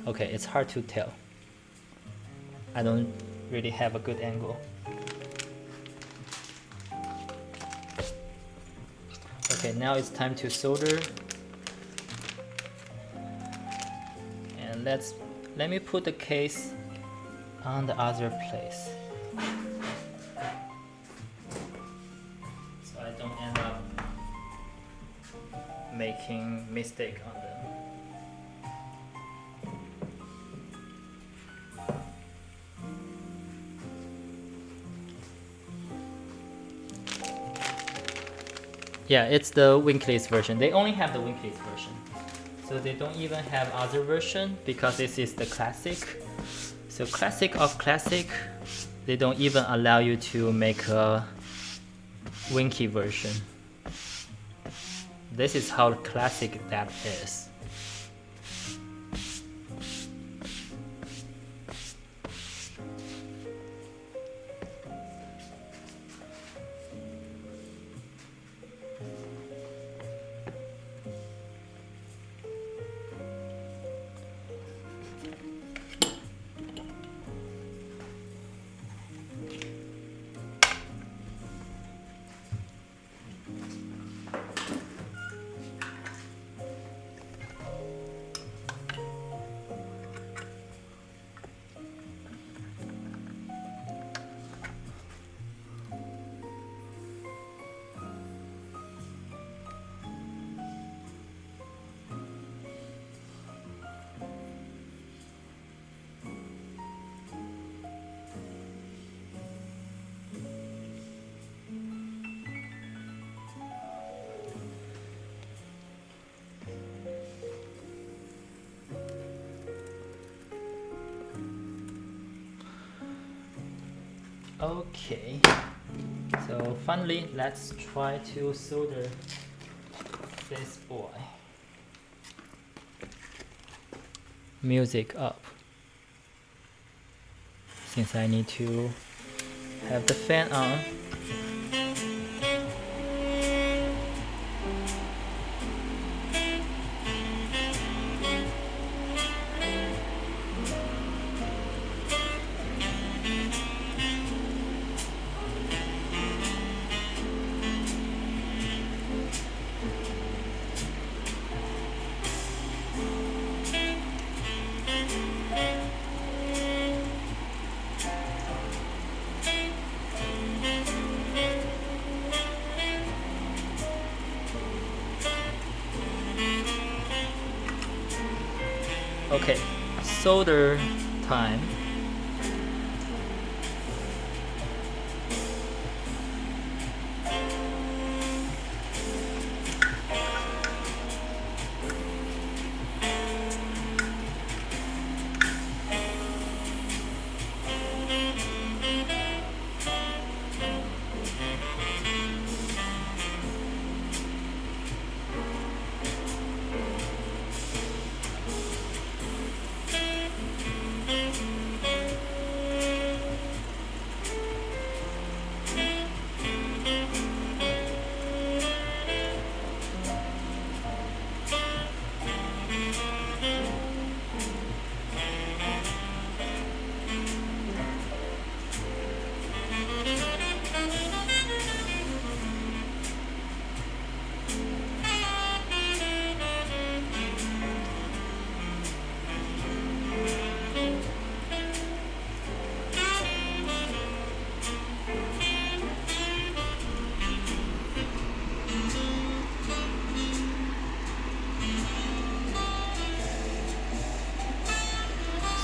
Okay, it's hard to tell. I don't really have a good angle. Okay, now it's time to solder. And let me put the case on the other place. making mistake on them. Yeah, it's the wingless version. They only have the wingless version. So they don't even have other version because this is the classic. So classic of classic, they don't even allow you to make a winky version. This is how classic that is. Okay, so finally let's try to solder this boy. Music up, since I need to have the fan on. Okay, solder time.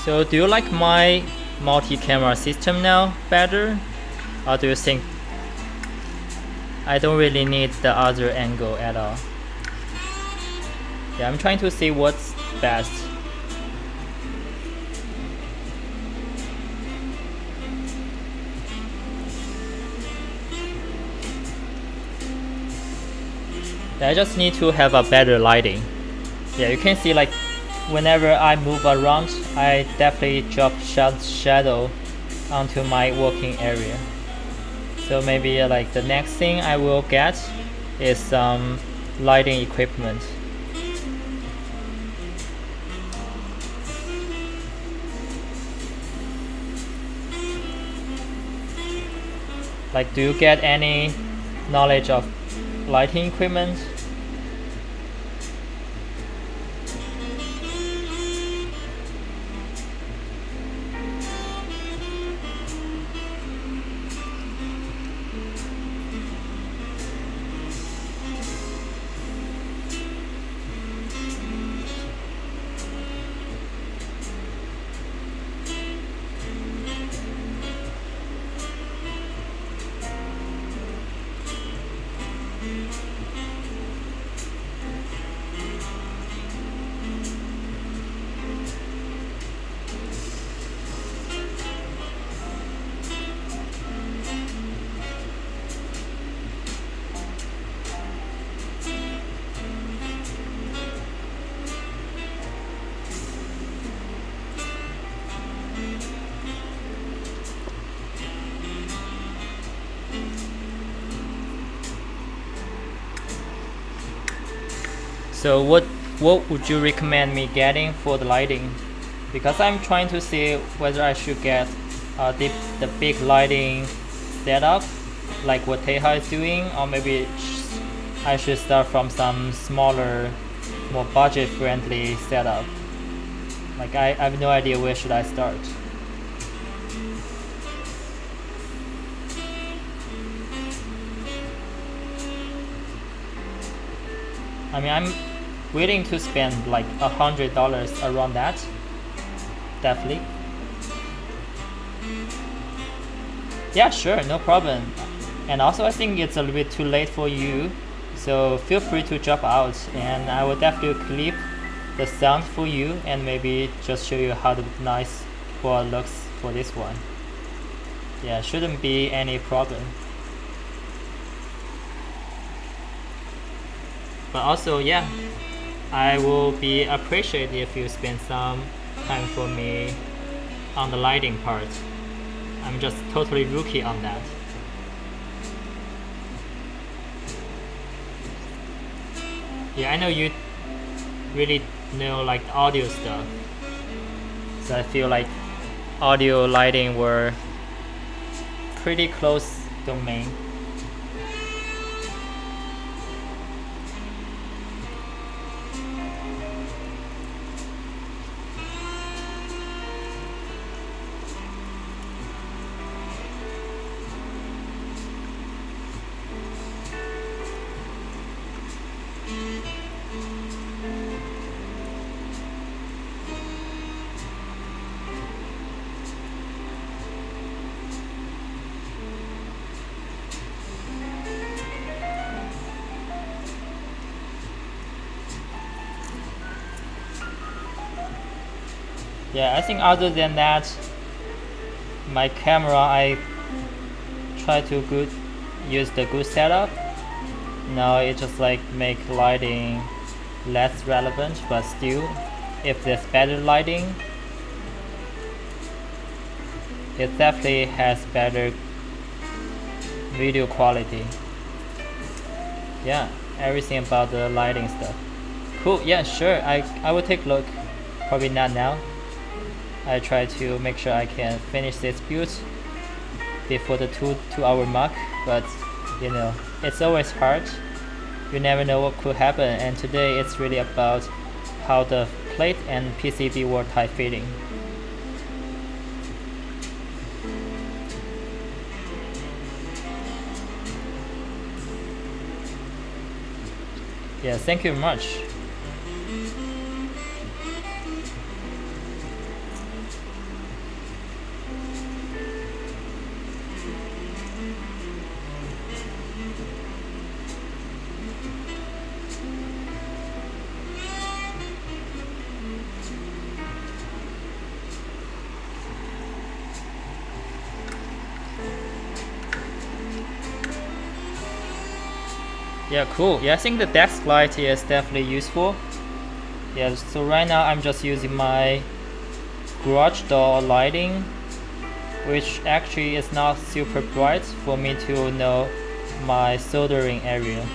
So do you like my multi-camera system now better? Or do you think I don't really need the other angle at all? Yeah, I'm trying to see what's best. Yeah, I just need to have a better lighting. Yeah, you can see like whenever I move around, I definitely drop shadow onto my working area. So maybe like the next thing I will get is some lighting equipment. Like, do you get any knowledge of lighting equipment? So what would you recommend me getting for the lighting? Because I'm trying to see whether I should get the big lighting setup like what Teha is doing, or maybe I should start from some smaller, more budget friendly setup. Like I have no idea where should I start. I mean, I'm willing to spend like $100 around that, definitely. Yeah, sure, no problem. And also I think it's a little bit too late for you, so feel free to drop out and I will definitely clip the sound for you and maybe just show you how the nice quad looks for this one. Yeah, shouldn't be any problem. But also, yeah, I will be appreciated if you spend some time for me on the lighting part. I'm just totally rookie on that. Yeah, I know you really know like the audio stuff, so I feel like audio lighting were pretty close domain. Yeah, I think other than that, my camera, I try to use the good setup. Now it just like make lighting less relevant, but still, if there's better lighting, it definitely has better video quality. Yeah, everything about the lighting stuff. Cool, yeah, sure, I will take a look. Probably not now. I try to make sure I can finish this build before the two-hour mark, but you know, it's always hard. You never know what could happen, and today it's really about how the plate and PCB were tight fitting. Yeah, thank you very much. Yeah, cool. Yeah, I think the desk light is definitely useful. Yeah, so right now I'm just using my garage door lighting, which actually is not super bright for me to know my soldering area.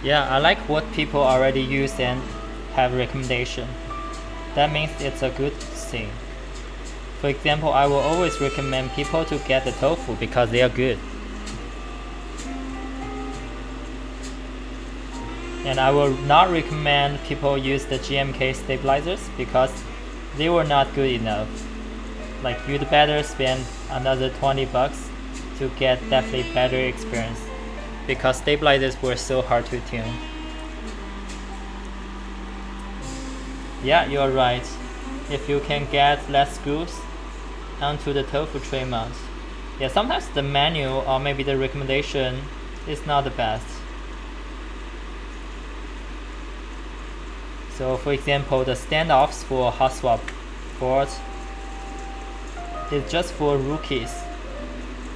Yeah, I like what people already use and have recommendation. That means it's a good thing. For example, I will always recommend people to get the tofu because they are good. And I will not recommend people use the GMK stabilizers because they were not good enough. Like, you'd better spend another 20 bucks to get definitely better experience, because stabilizers were so hard to tune. Yeah, you're right. If you can get less screws onto the tofu tray mount. Yeah, sometimes the manual or maybe the recommendation is not the best. So for example, the standoffs for hot swap board is just for rookies.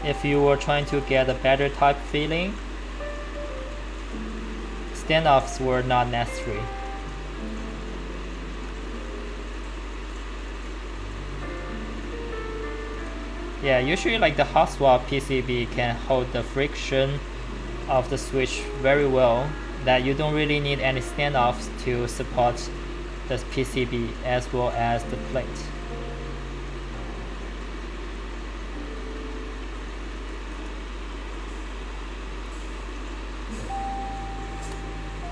If you were trying to get a better type feeling, standoffs were not necessary. Yeah, usually like the hot swap PCB can hold the friction of the switch very well, that you don't really need any standoffs to support the PCB as well as the plate.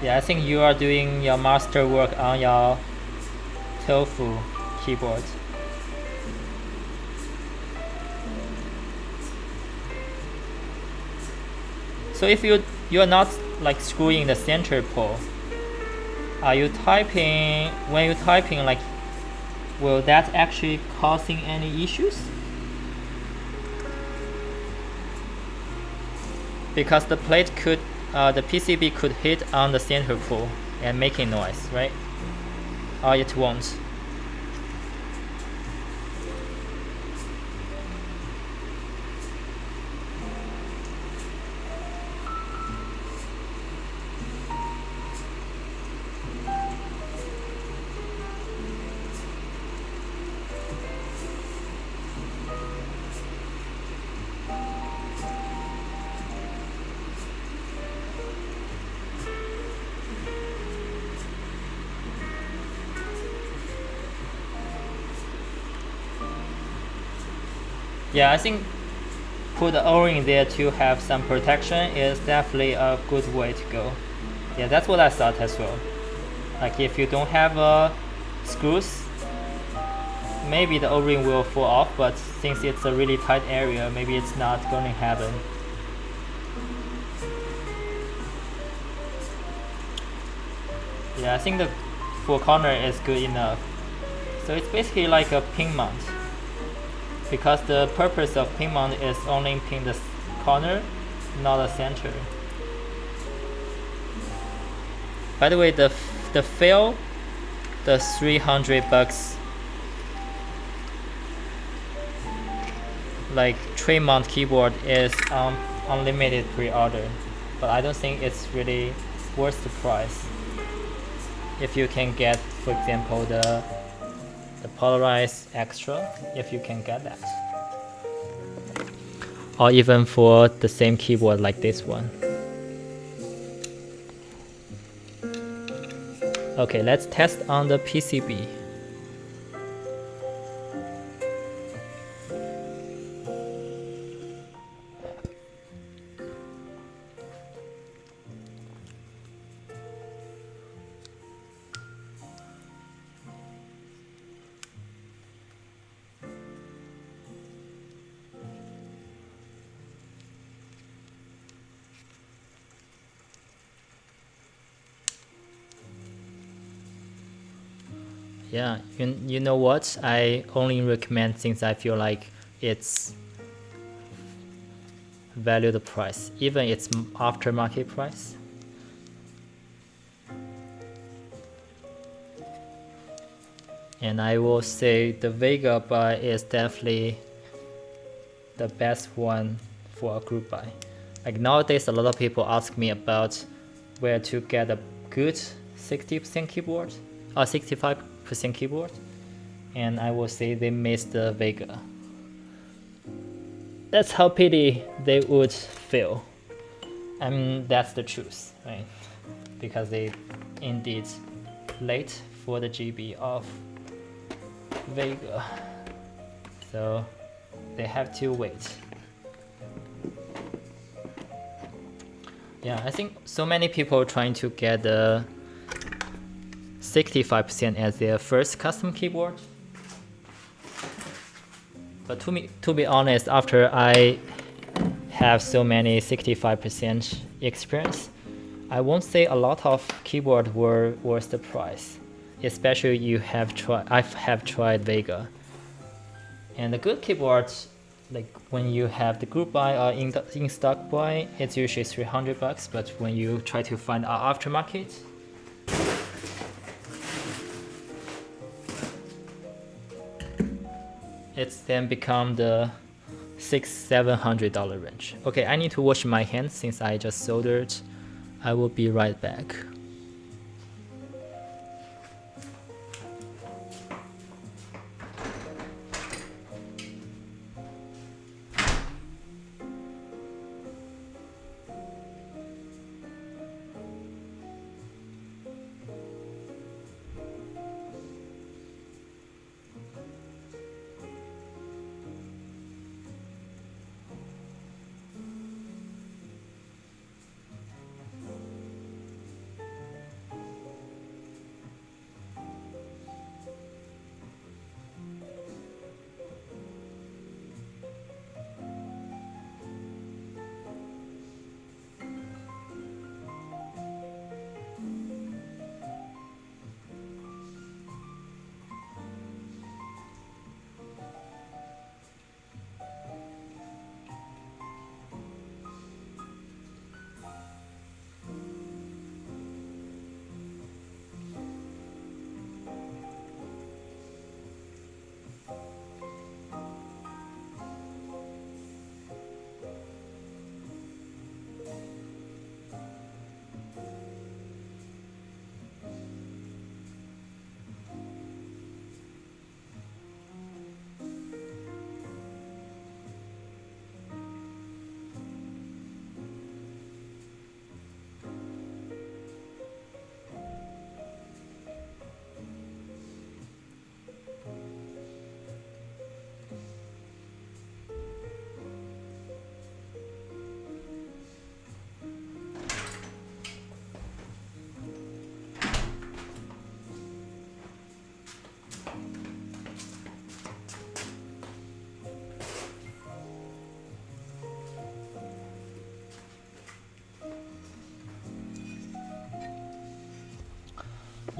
Yeah, I think you are doing your master work on your tofu keyboard. So if you're not like screwing the center pole, are you typing, when you're typing, like, will that actually causing any issues? Because the plate could, the PCB could hit on the center pole and making noise, right? Or it won't. Yeah, I think put the O-ring there to have some protection is definitely a good way to go. Yeah, that's what I thought as well. Like if you don't have screws, maybe the O-ring will fall off, but since it's a really tight area, maybe it's not going to happen. Yeah, I think the four corner is good enough. So it's basically like a pin mount, because the purpose of pin mount is only pin the corner, not the center. By the way, the fail, the $300 like tray mount keyboard is unlimited pre-order, but I don't think it's really worth the price. If you can get, for example, the polarized extra, if you can get that, or even for the same keyboard like this one. Okay, let's test on the PCB. Yeah, you know what? I only recommend things I feel like it's value the price, even it's aftermarket price. And I will say the Vega buy is definitely the best one for a group buy. Like nowadays, a lot of people ask me about where to get a good 60% keyboard or 65% keyboard, and I will say they missed the Vega. That's how pity they would feel. I mean, that's the truth, right? Because they indeed late for the GB of Vega, so they have to wait. Yeah, I think so many people trying to get the 65% as their first custom keyboard. But to be honest, after I have so many 65% experience, I won't say a lot of keyboard were worth the price. Especially I have tried Vega. And the good keyboards, like when you have the group buy or in stock buy, it's usually $300. But when you try to find our aftermarket, it's then become the $600–700 range. Okay, I need to wash my hands since I just soldered. I will be right back.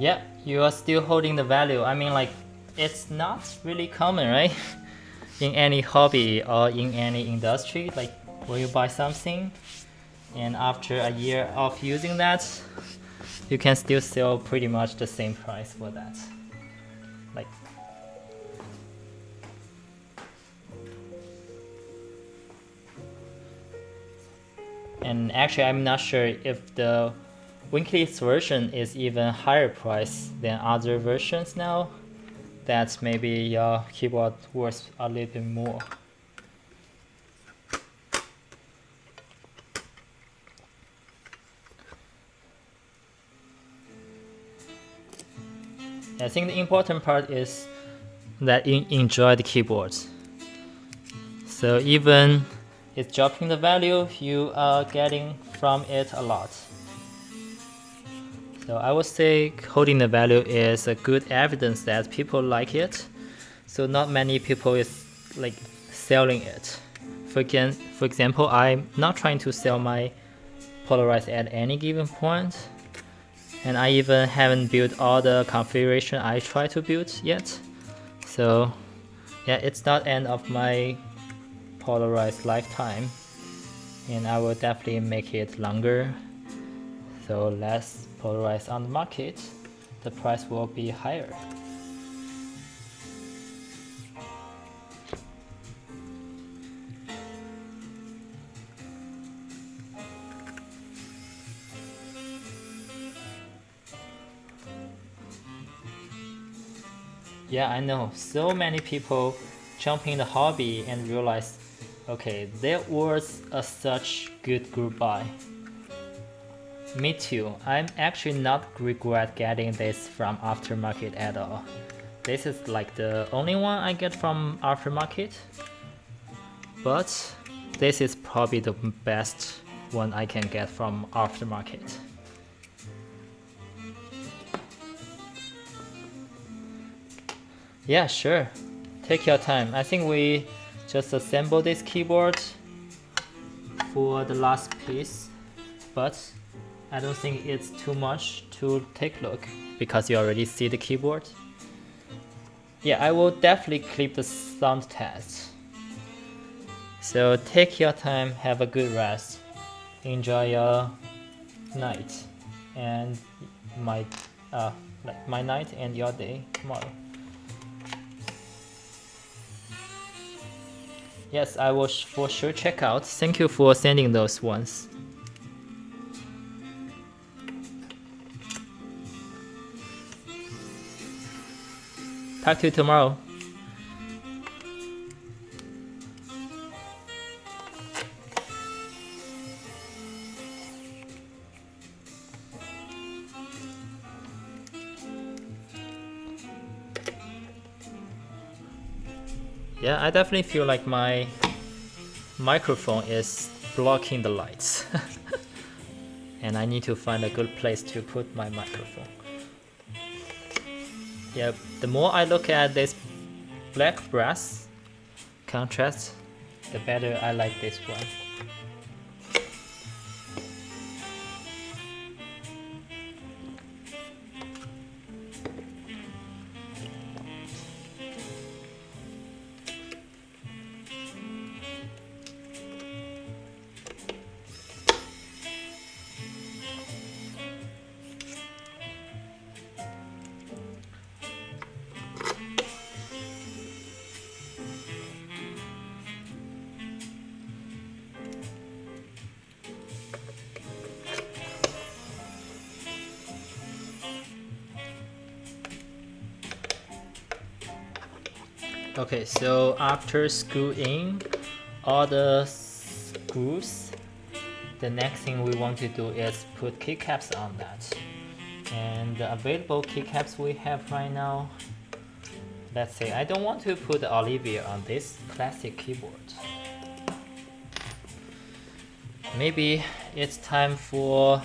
Yeah, you are still holding the value. I mean, like, it's not really common, right? In any hobby or in any industry, like when you buy something and after a year of using that, you can still sell pretty much the same price for that. Like, and actually I'm not sure if the Winkley's version is even higher price than other versions now. That maybe your keyboard worth a little bit more. I think the important part is that you enjoy the keyboard. So even it's dropping the value, you are getting from it a lot. So I would say holding the value is a good evidence that people like it. So not many people is like selling it. For example, I'm not trying to sell my Polarized at any given point. And I even haven't built all the configuration I try to build yet. So yeah, it's not end of my Polarized lifetime. And I will definitely make it longer. So less Polarized on the market, the price will be higher. Yeah, I know. So many people jump in the hobby and realize, okay, that was such good group buy. Me too. I'm actually not regret getting this from aftermarket at all. This is like the only one I get from aftermarket. But this is probably the best one I can get from aftermarket. Yeah, sure. Take your time. I think we just assemble this keyboard for the last piece, but I don't think it's too much to take a look because you already see the keyboard. Yeah, I will definitely clip the sound test. So take your time, have a good rest, enjoy your night, and my night and your day tomorrow. Yes, I will for sure check out. Thank you for sending those ones. Talk to you tomorrow. Yeah, I definitely feel like my microphone is blocking the lights. And I need to find a good place to put my microphone. Yeah, the more I look at this black brass contrast, the better I like this one. Okay, so after screwing all the screws, the next thing we want to do is put keycaps on that. And the available keycaps we have right now, let's say I don't want to put the Oblivion on this classic keyboard. Maybe it's time for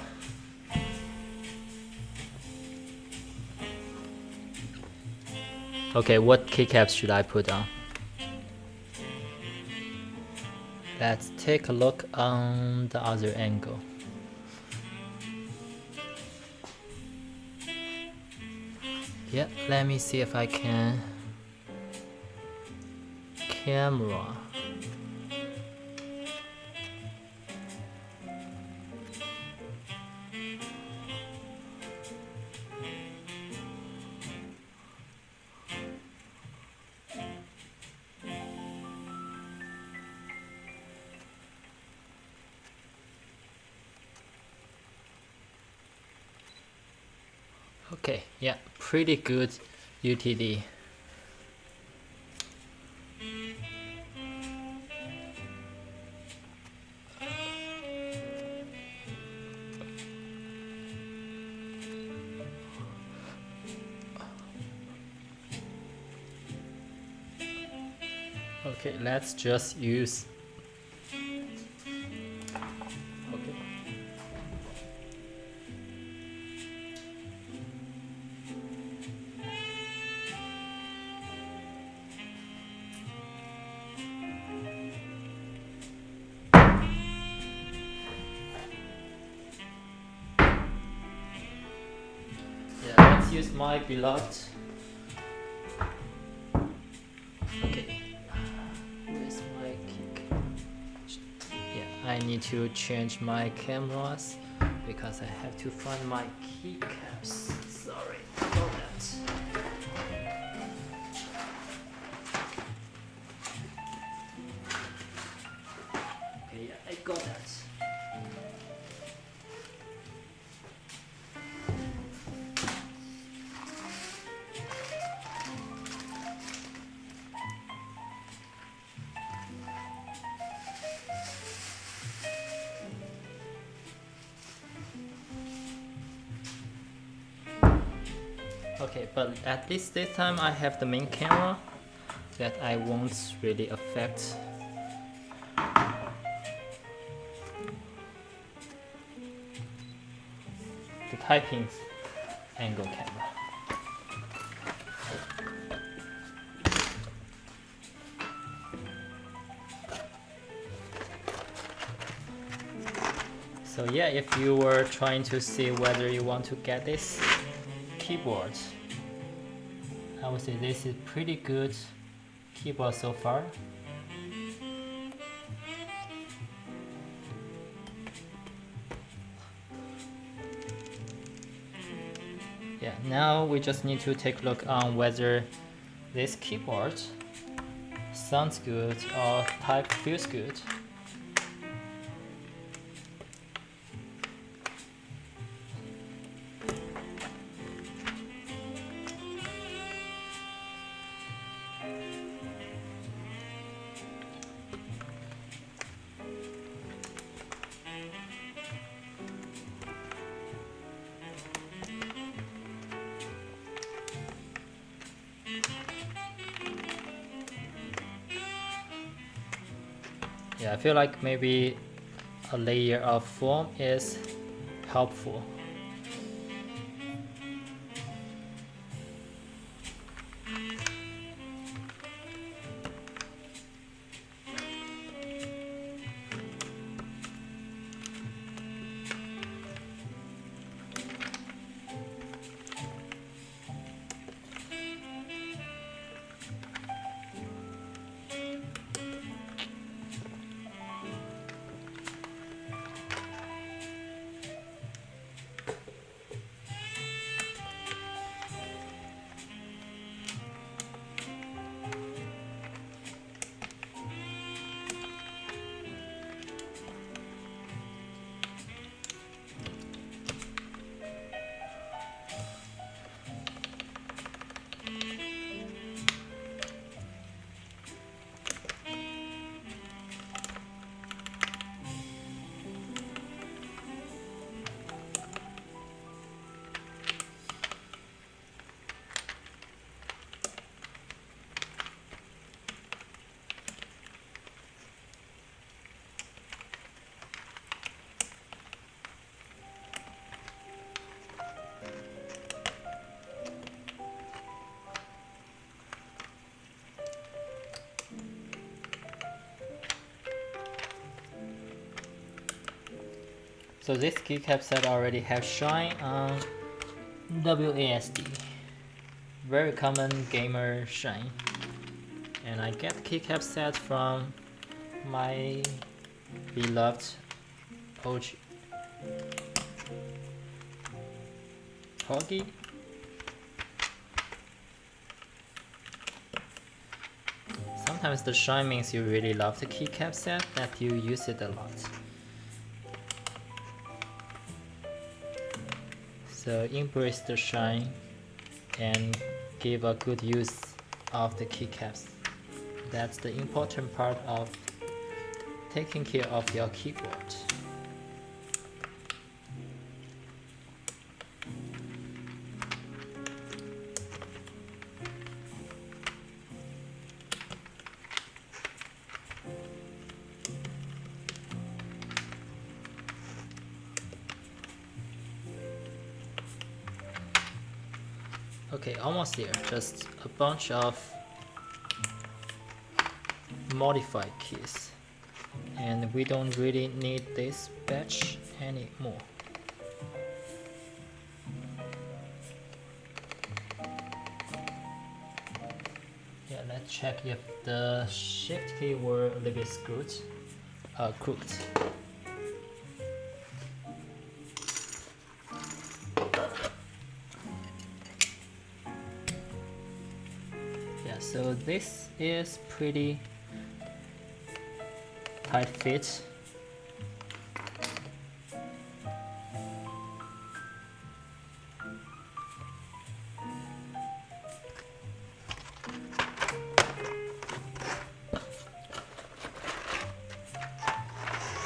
okay, what keycaps should I put on? Let's take a look on the other angle. Yeah, let me see if I can camera. Okay, yeah, pretty good UTD. Okay, let's just use. Okay. Yeah, let's use my beloved. Okay. Where's my kick? Yeah, I need to change my cameras because I have to find my keycaps. Sorry about that. Okay, yeah, I got that. Okay, but at least this time I have the main camera that I won't really affect. The typing angle camera. So yeah, if you were trying to see whether you want to get this keyboard, I would say this is pretty good keyboard so far. Yeah, now we just need to take a look on whether this keyboard sounds good or type feels good. Yeah, I feel like maybe a layer of foam is helpful. So this keycap set already have shine on WASD, very common gamer shine, and I get keycap set from my beloved OG Hoggy. Sometimes the shine means you really love the keycap set, that you use it a lot. So embrace the shine and give a good use of the keycaps. That's the important part of taking care of your keyboard. Okay, almost there. Just a bunch of modified keys, and we don't really need this batch anymore. Yeah, let's check if the shift key were a little bit crooked. So this is pretty tight fit.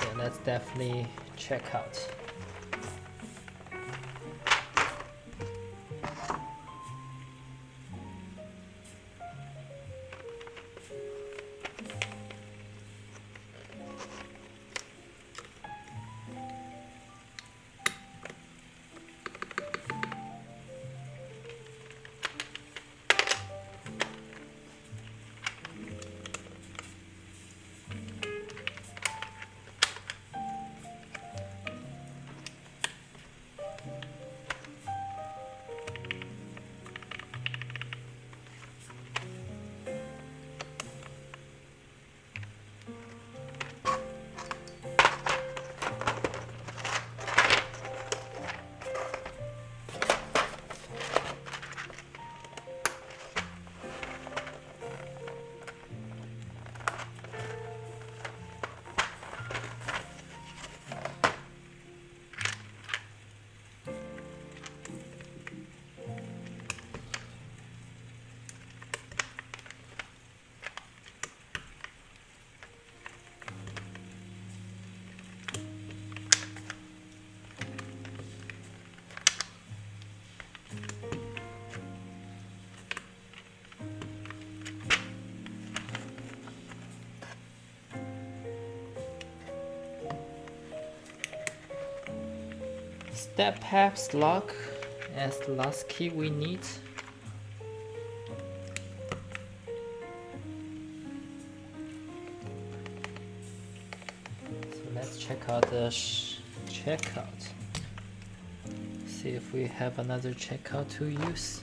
Yeah, let's definitely check out. that perhaps lock as the last key we need. So let's check out the checkout. See if we have another checkout to use.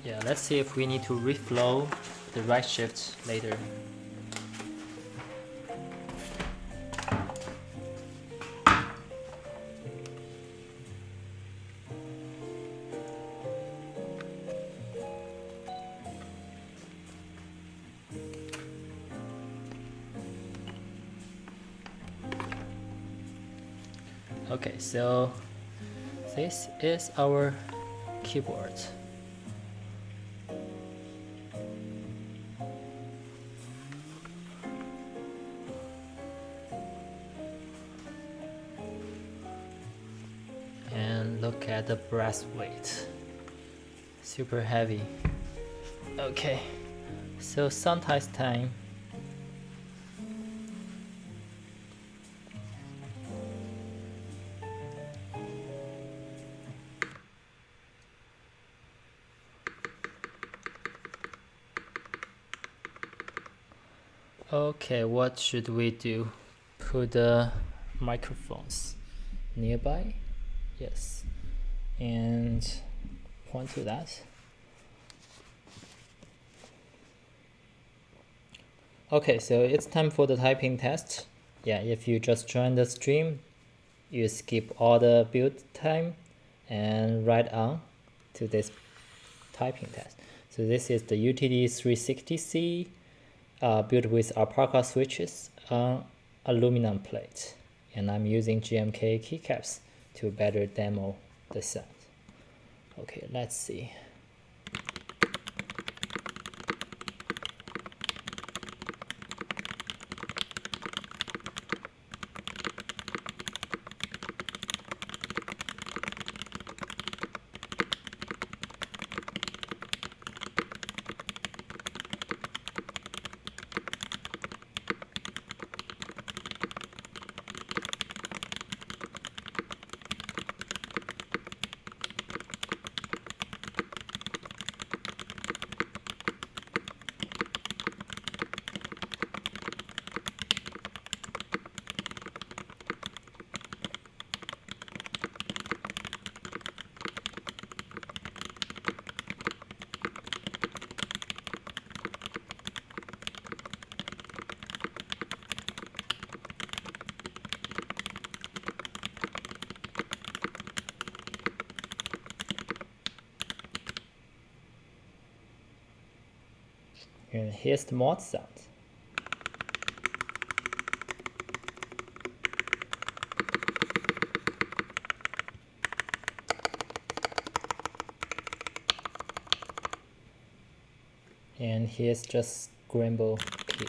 Yeah, let's see if we need to reflow the right shift later. Okay, so this is our keyboard. And look at the brass weight, super heavy. Okay, so sometimes time. Okay, what should we do? Put the microphones nearby. Yes, and point to that. Okay, so it's time for the typing test. Yeah, if you just join the stream, you skip all the build time and right on to this typing test. So this is the UTD 360C built with Alpaca switches on aluminum plate, and I'm using GMK Keycaps to better demo the sound. Okay, let's see. And here's the mod sound. And here's just scramble keys.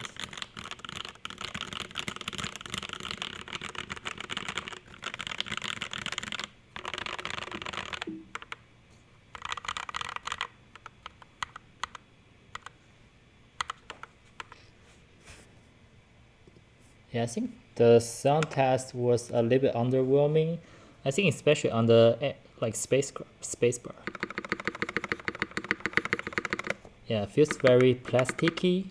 Yeah, I think the sound test was a little bit underwhelming. I think especially on the like spacebar. Yeah, it feels very plasticky.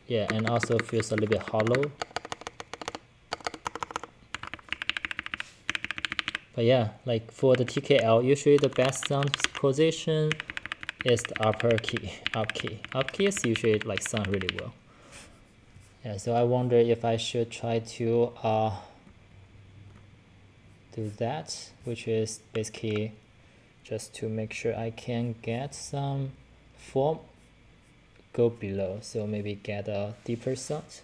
Yeah, and also feels a little bit hollow. But yeah, like for the TKL, usually the best sound position is the upper key, up key. Up keys usually like sound really well. Yeah, so I wonder if I should try to do that, which is basically just to make sure I can get some foam go below, so maybe get a deeper shot.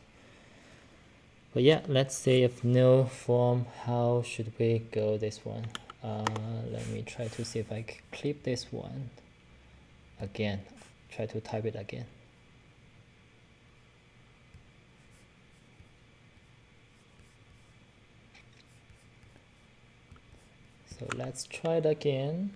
But yeah, let's see if no foam, how should we go this one? Let me try to see if I can clip this one again. Try to type it again. So let's try it again.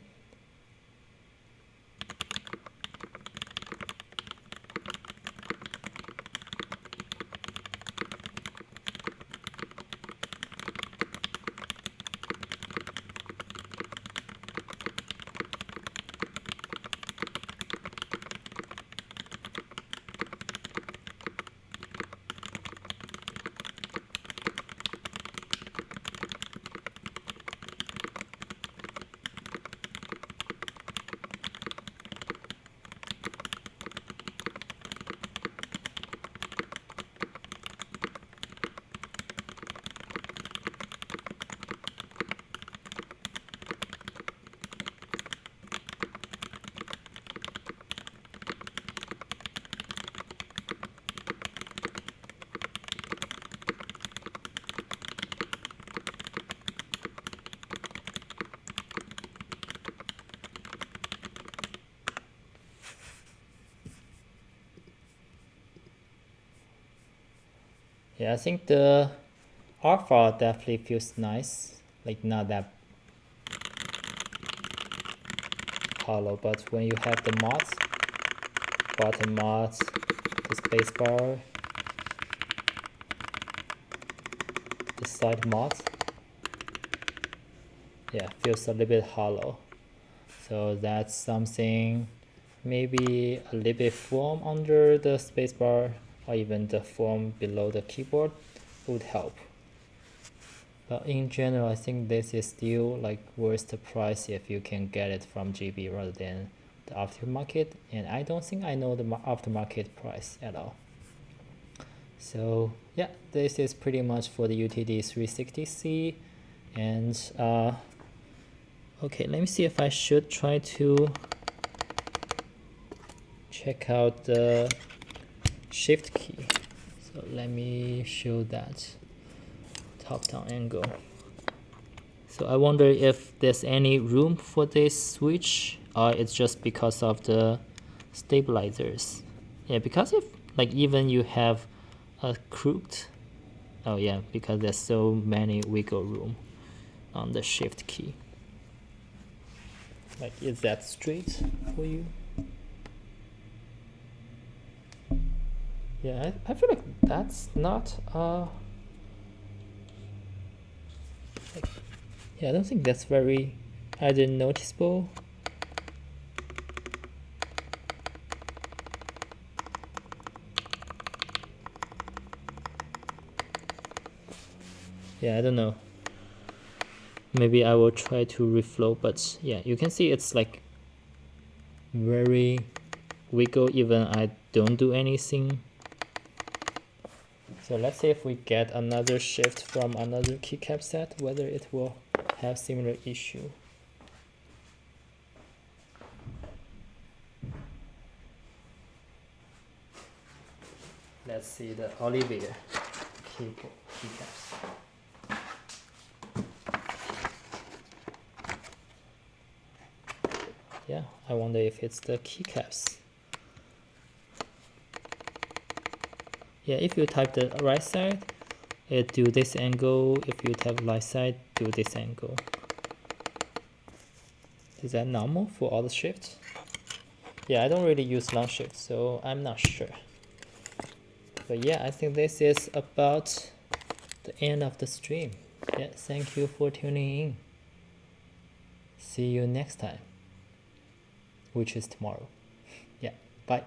Yeah, I think the Alpha definitely feels nice, like not that hollow, but when you have the mods, bottom mods, the spacebar, the side mods, yeah, feels a little bit hollow. So that's something, maybe a little bit foam under the spacebar or even the foam below the keyboard would help. But in general, I think this is still like worth the price if you can get it from GB rather than the aftermarket, and I don't think I know the aftermarket price at all. So yeah, this is pretty much for the UTD 360C. And okay, let me see if I should try to check out the shift key. So let me show that top-down angle. So I wonder if there's any room for this switch, or it's just because of the stabilizers. Yeah, because if like even you have a crooked, oh yeah, because there's so many wiggle room on the shift key. Like, is that straight for you? Yeah, I feel like that's not like, yeah, I don't think that's very either noticeable. Yeah, I don't know. Maybe I will try to reflow, but yeah, you can see it's like very wiggle even I don't do anything. So let's see if we get another shift from another keycap set, whether it will have similar issue. Let's see the Oblivion keycaps. Yeah, I wonder if it's the keycaps. Yeah, if you type the right side, it do this angle. If you type left side, do this angle. Is that normal for all the shifts? Yeah, I don't really use long shifts, so I'm not sure. But yeah, I think this is about the end of the stream. Yeah, thank you for tuning in. See you next time, which is tomorrow. Yeah, bye.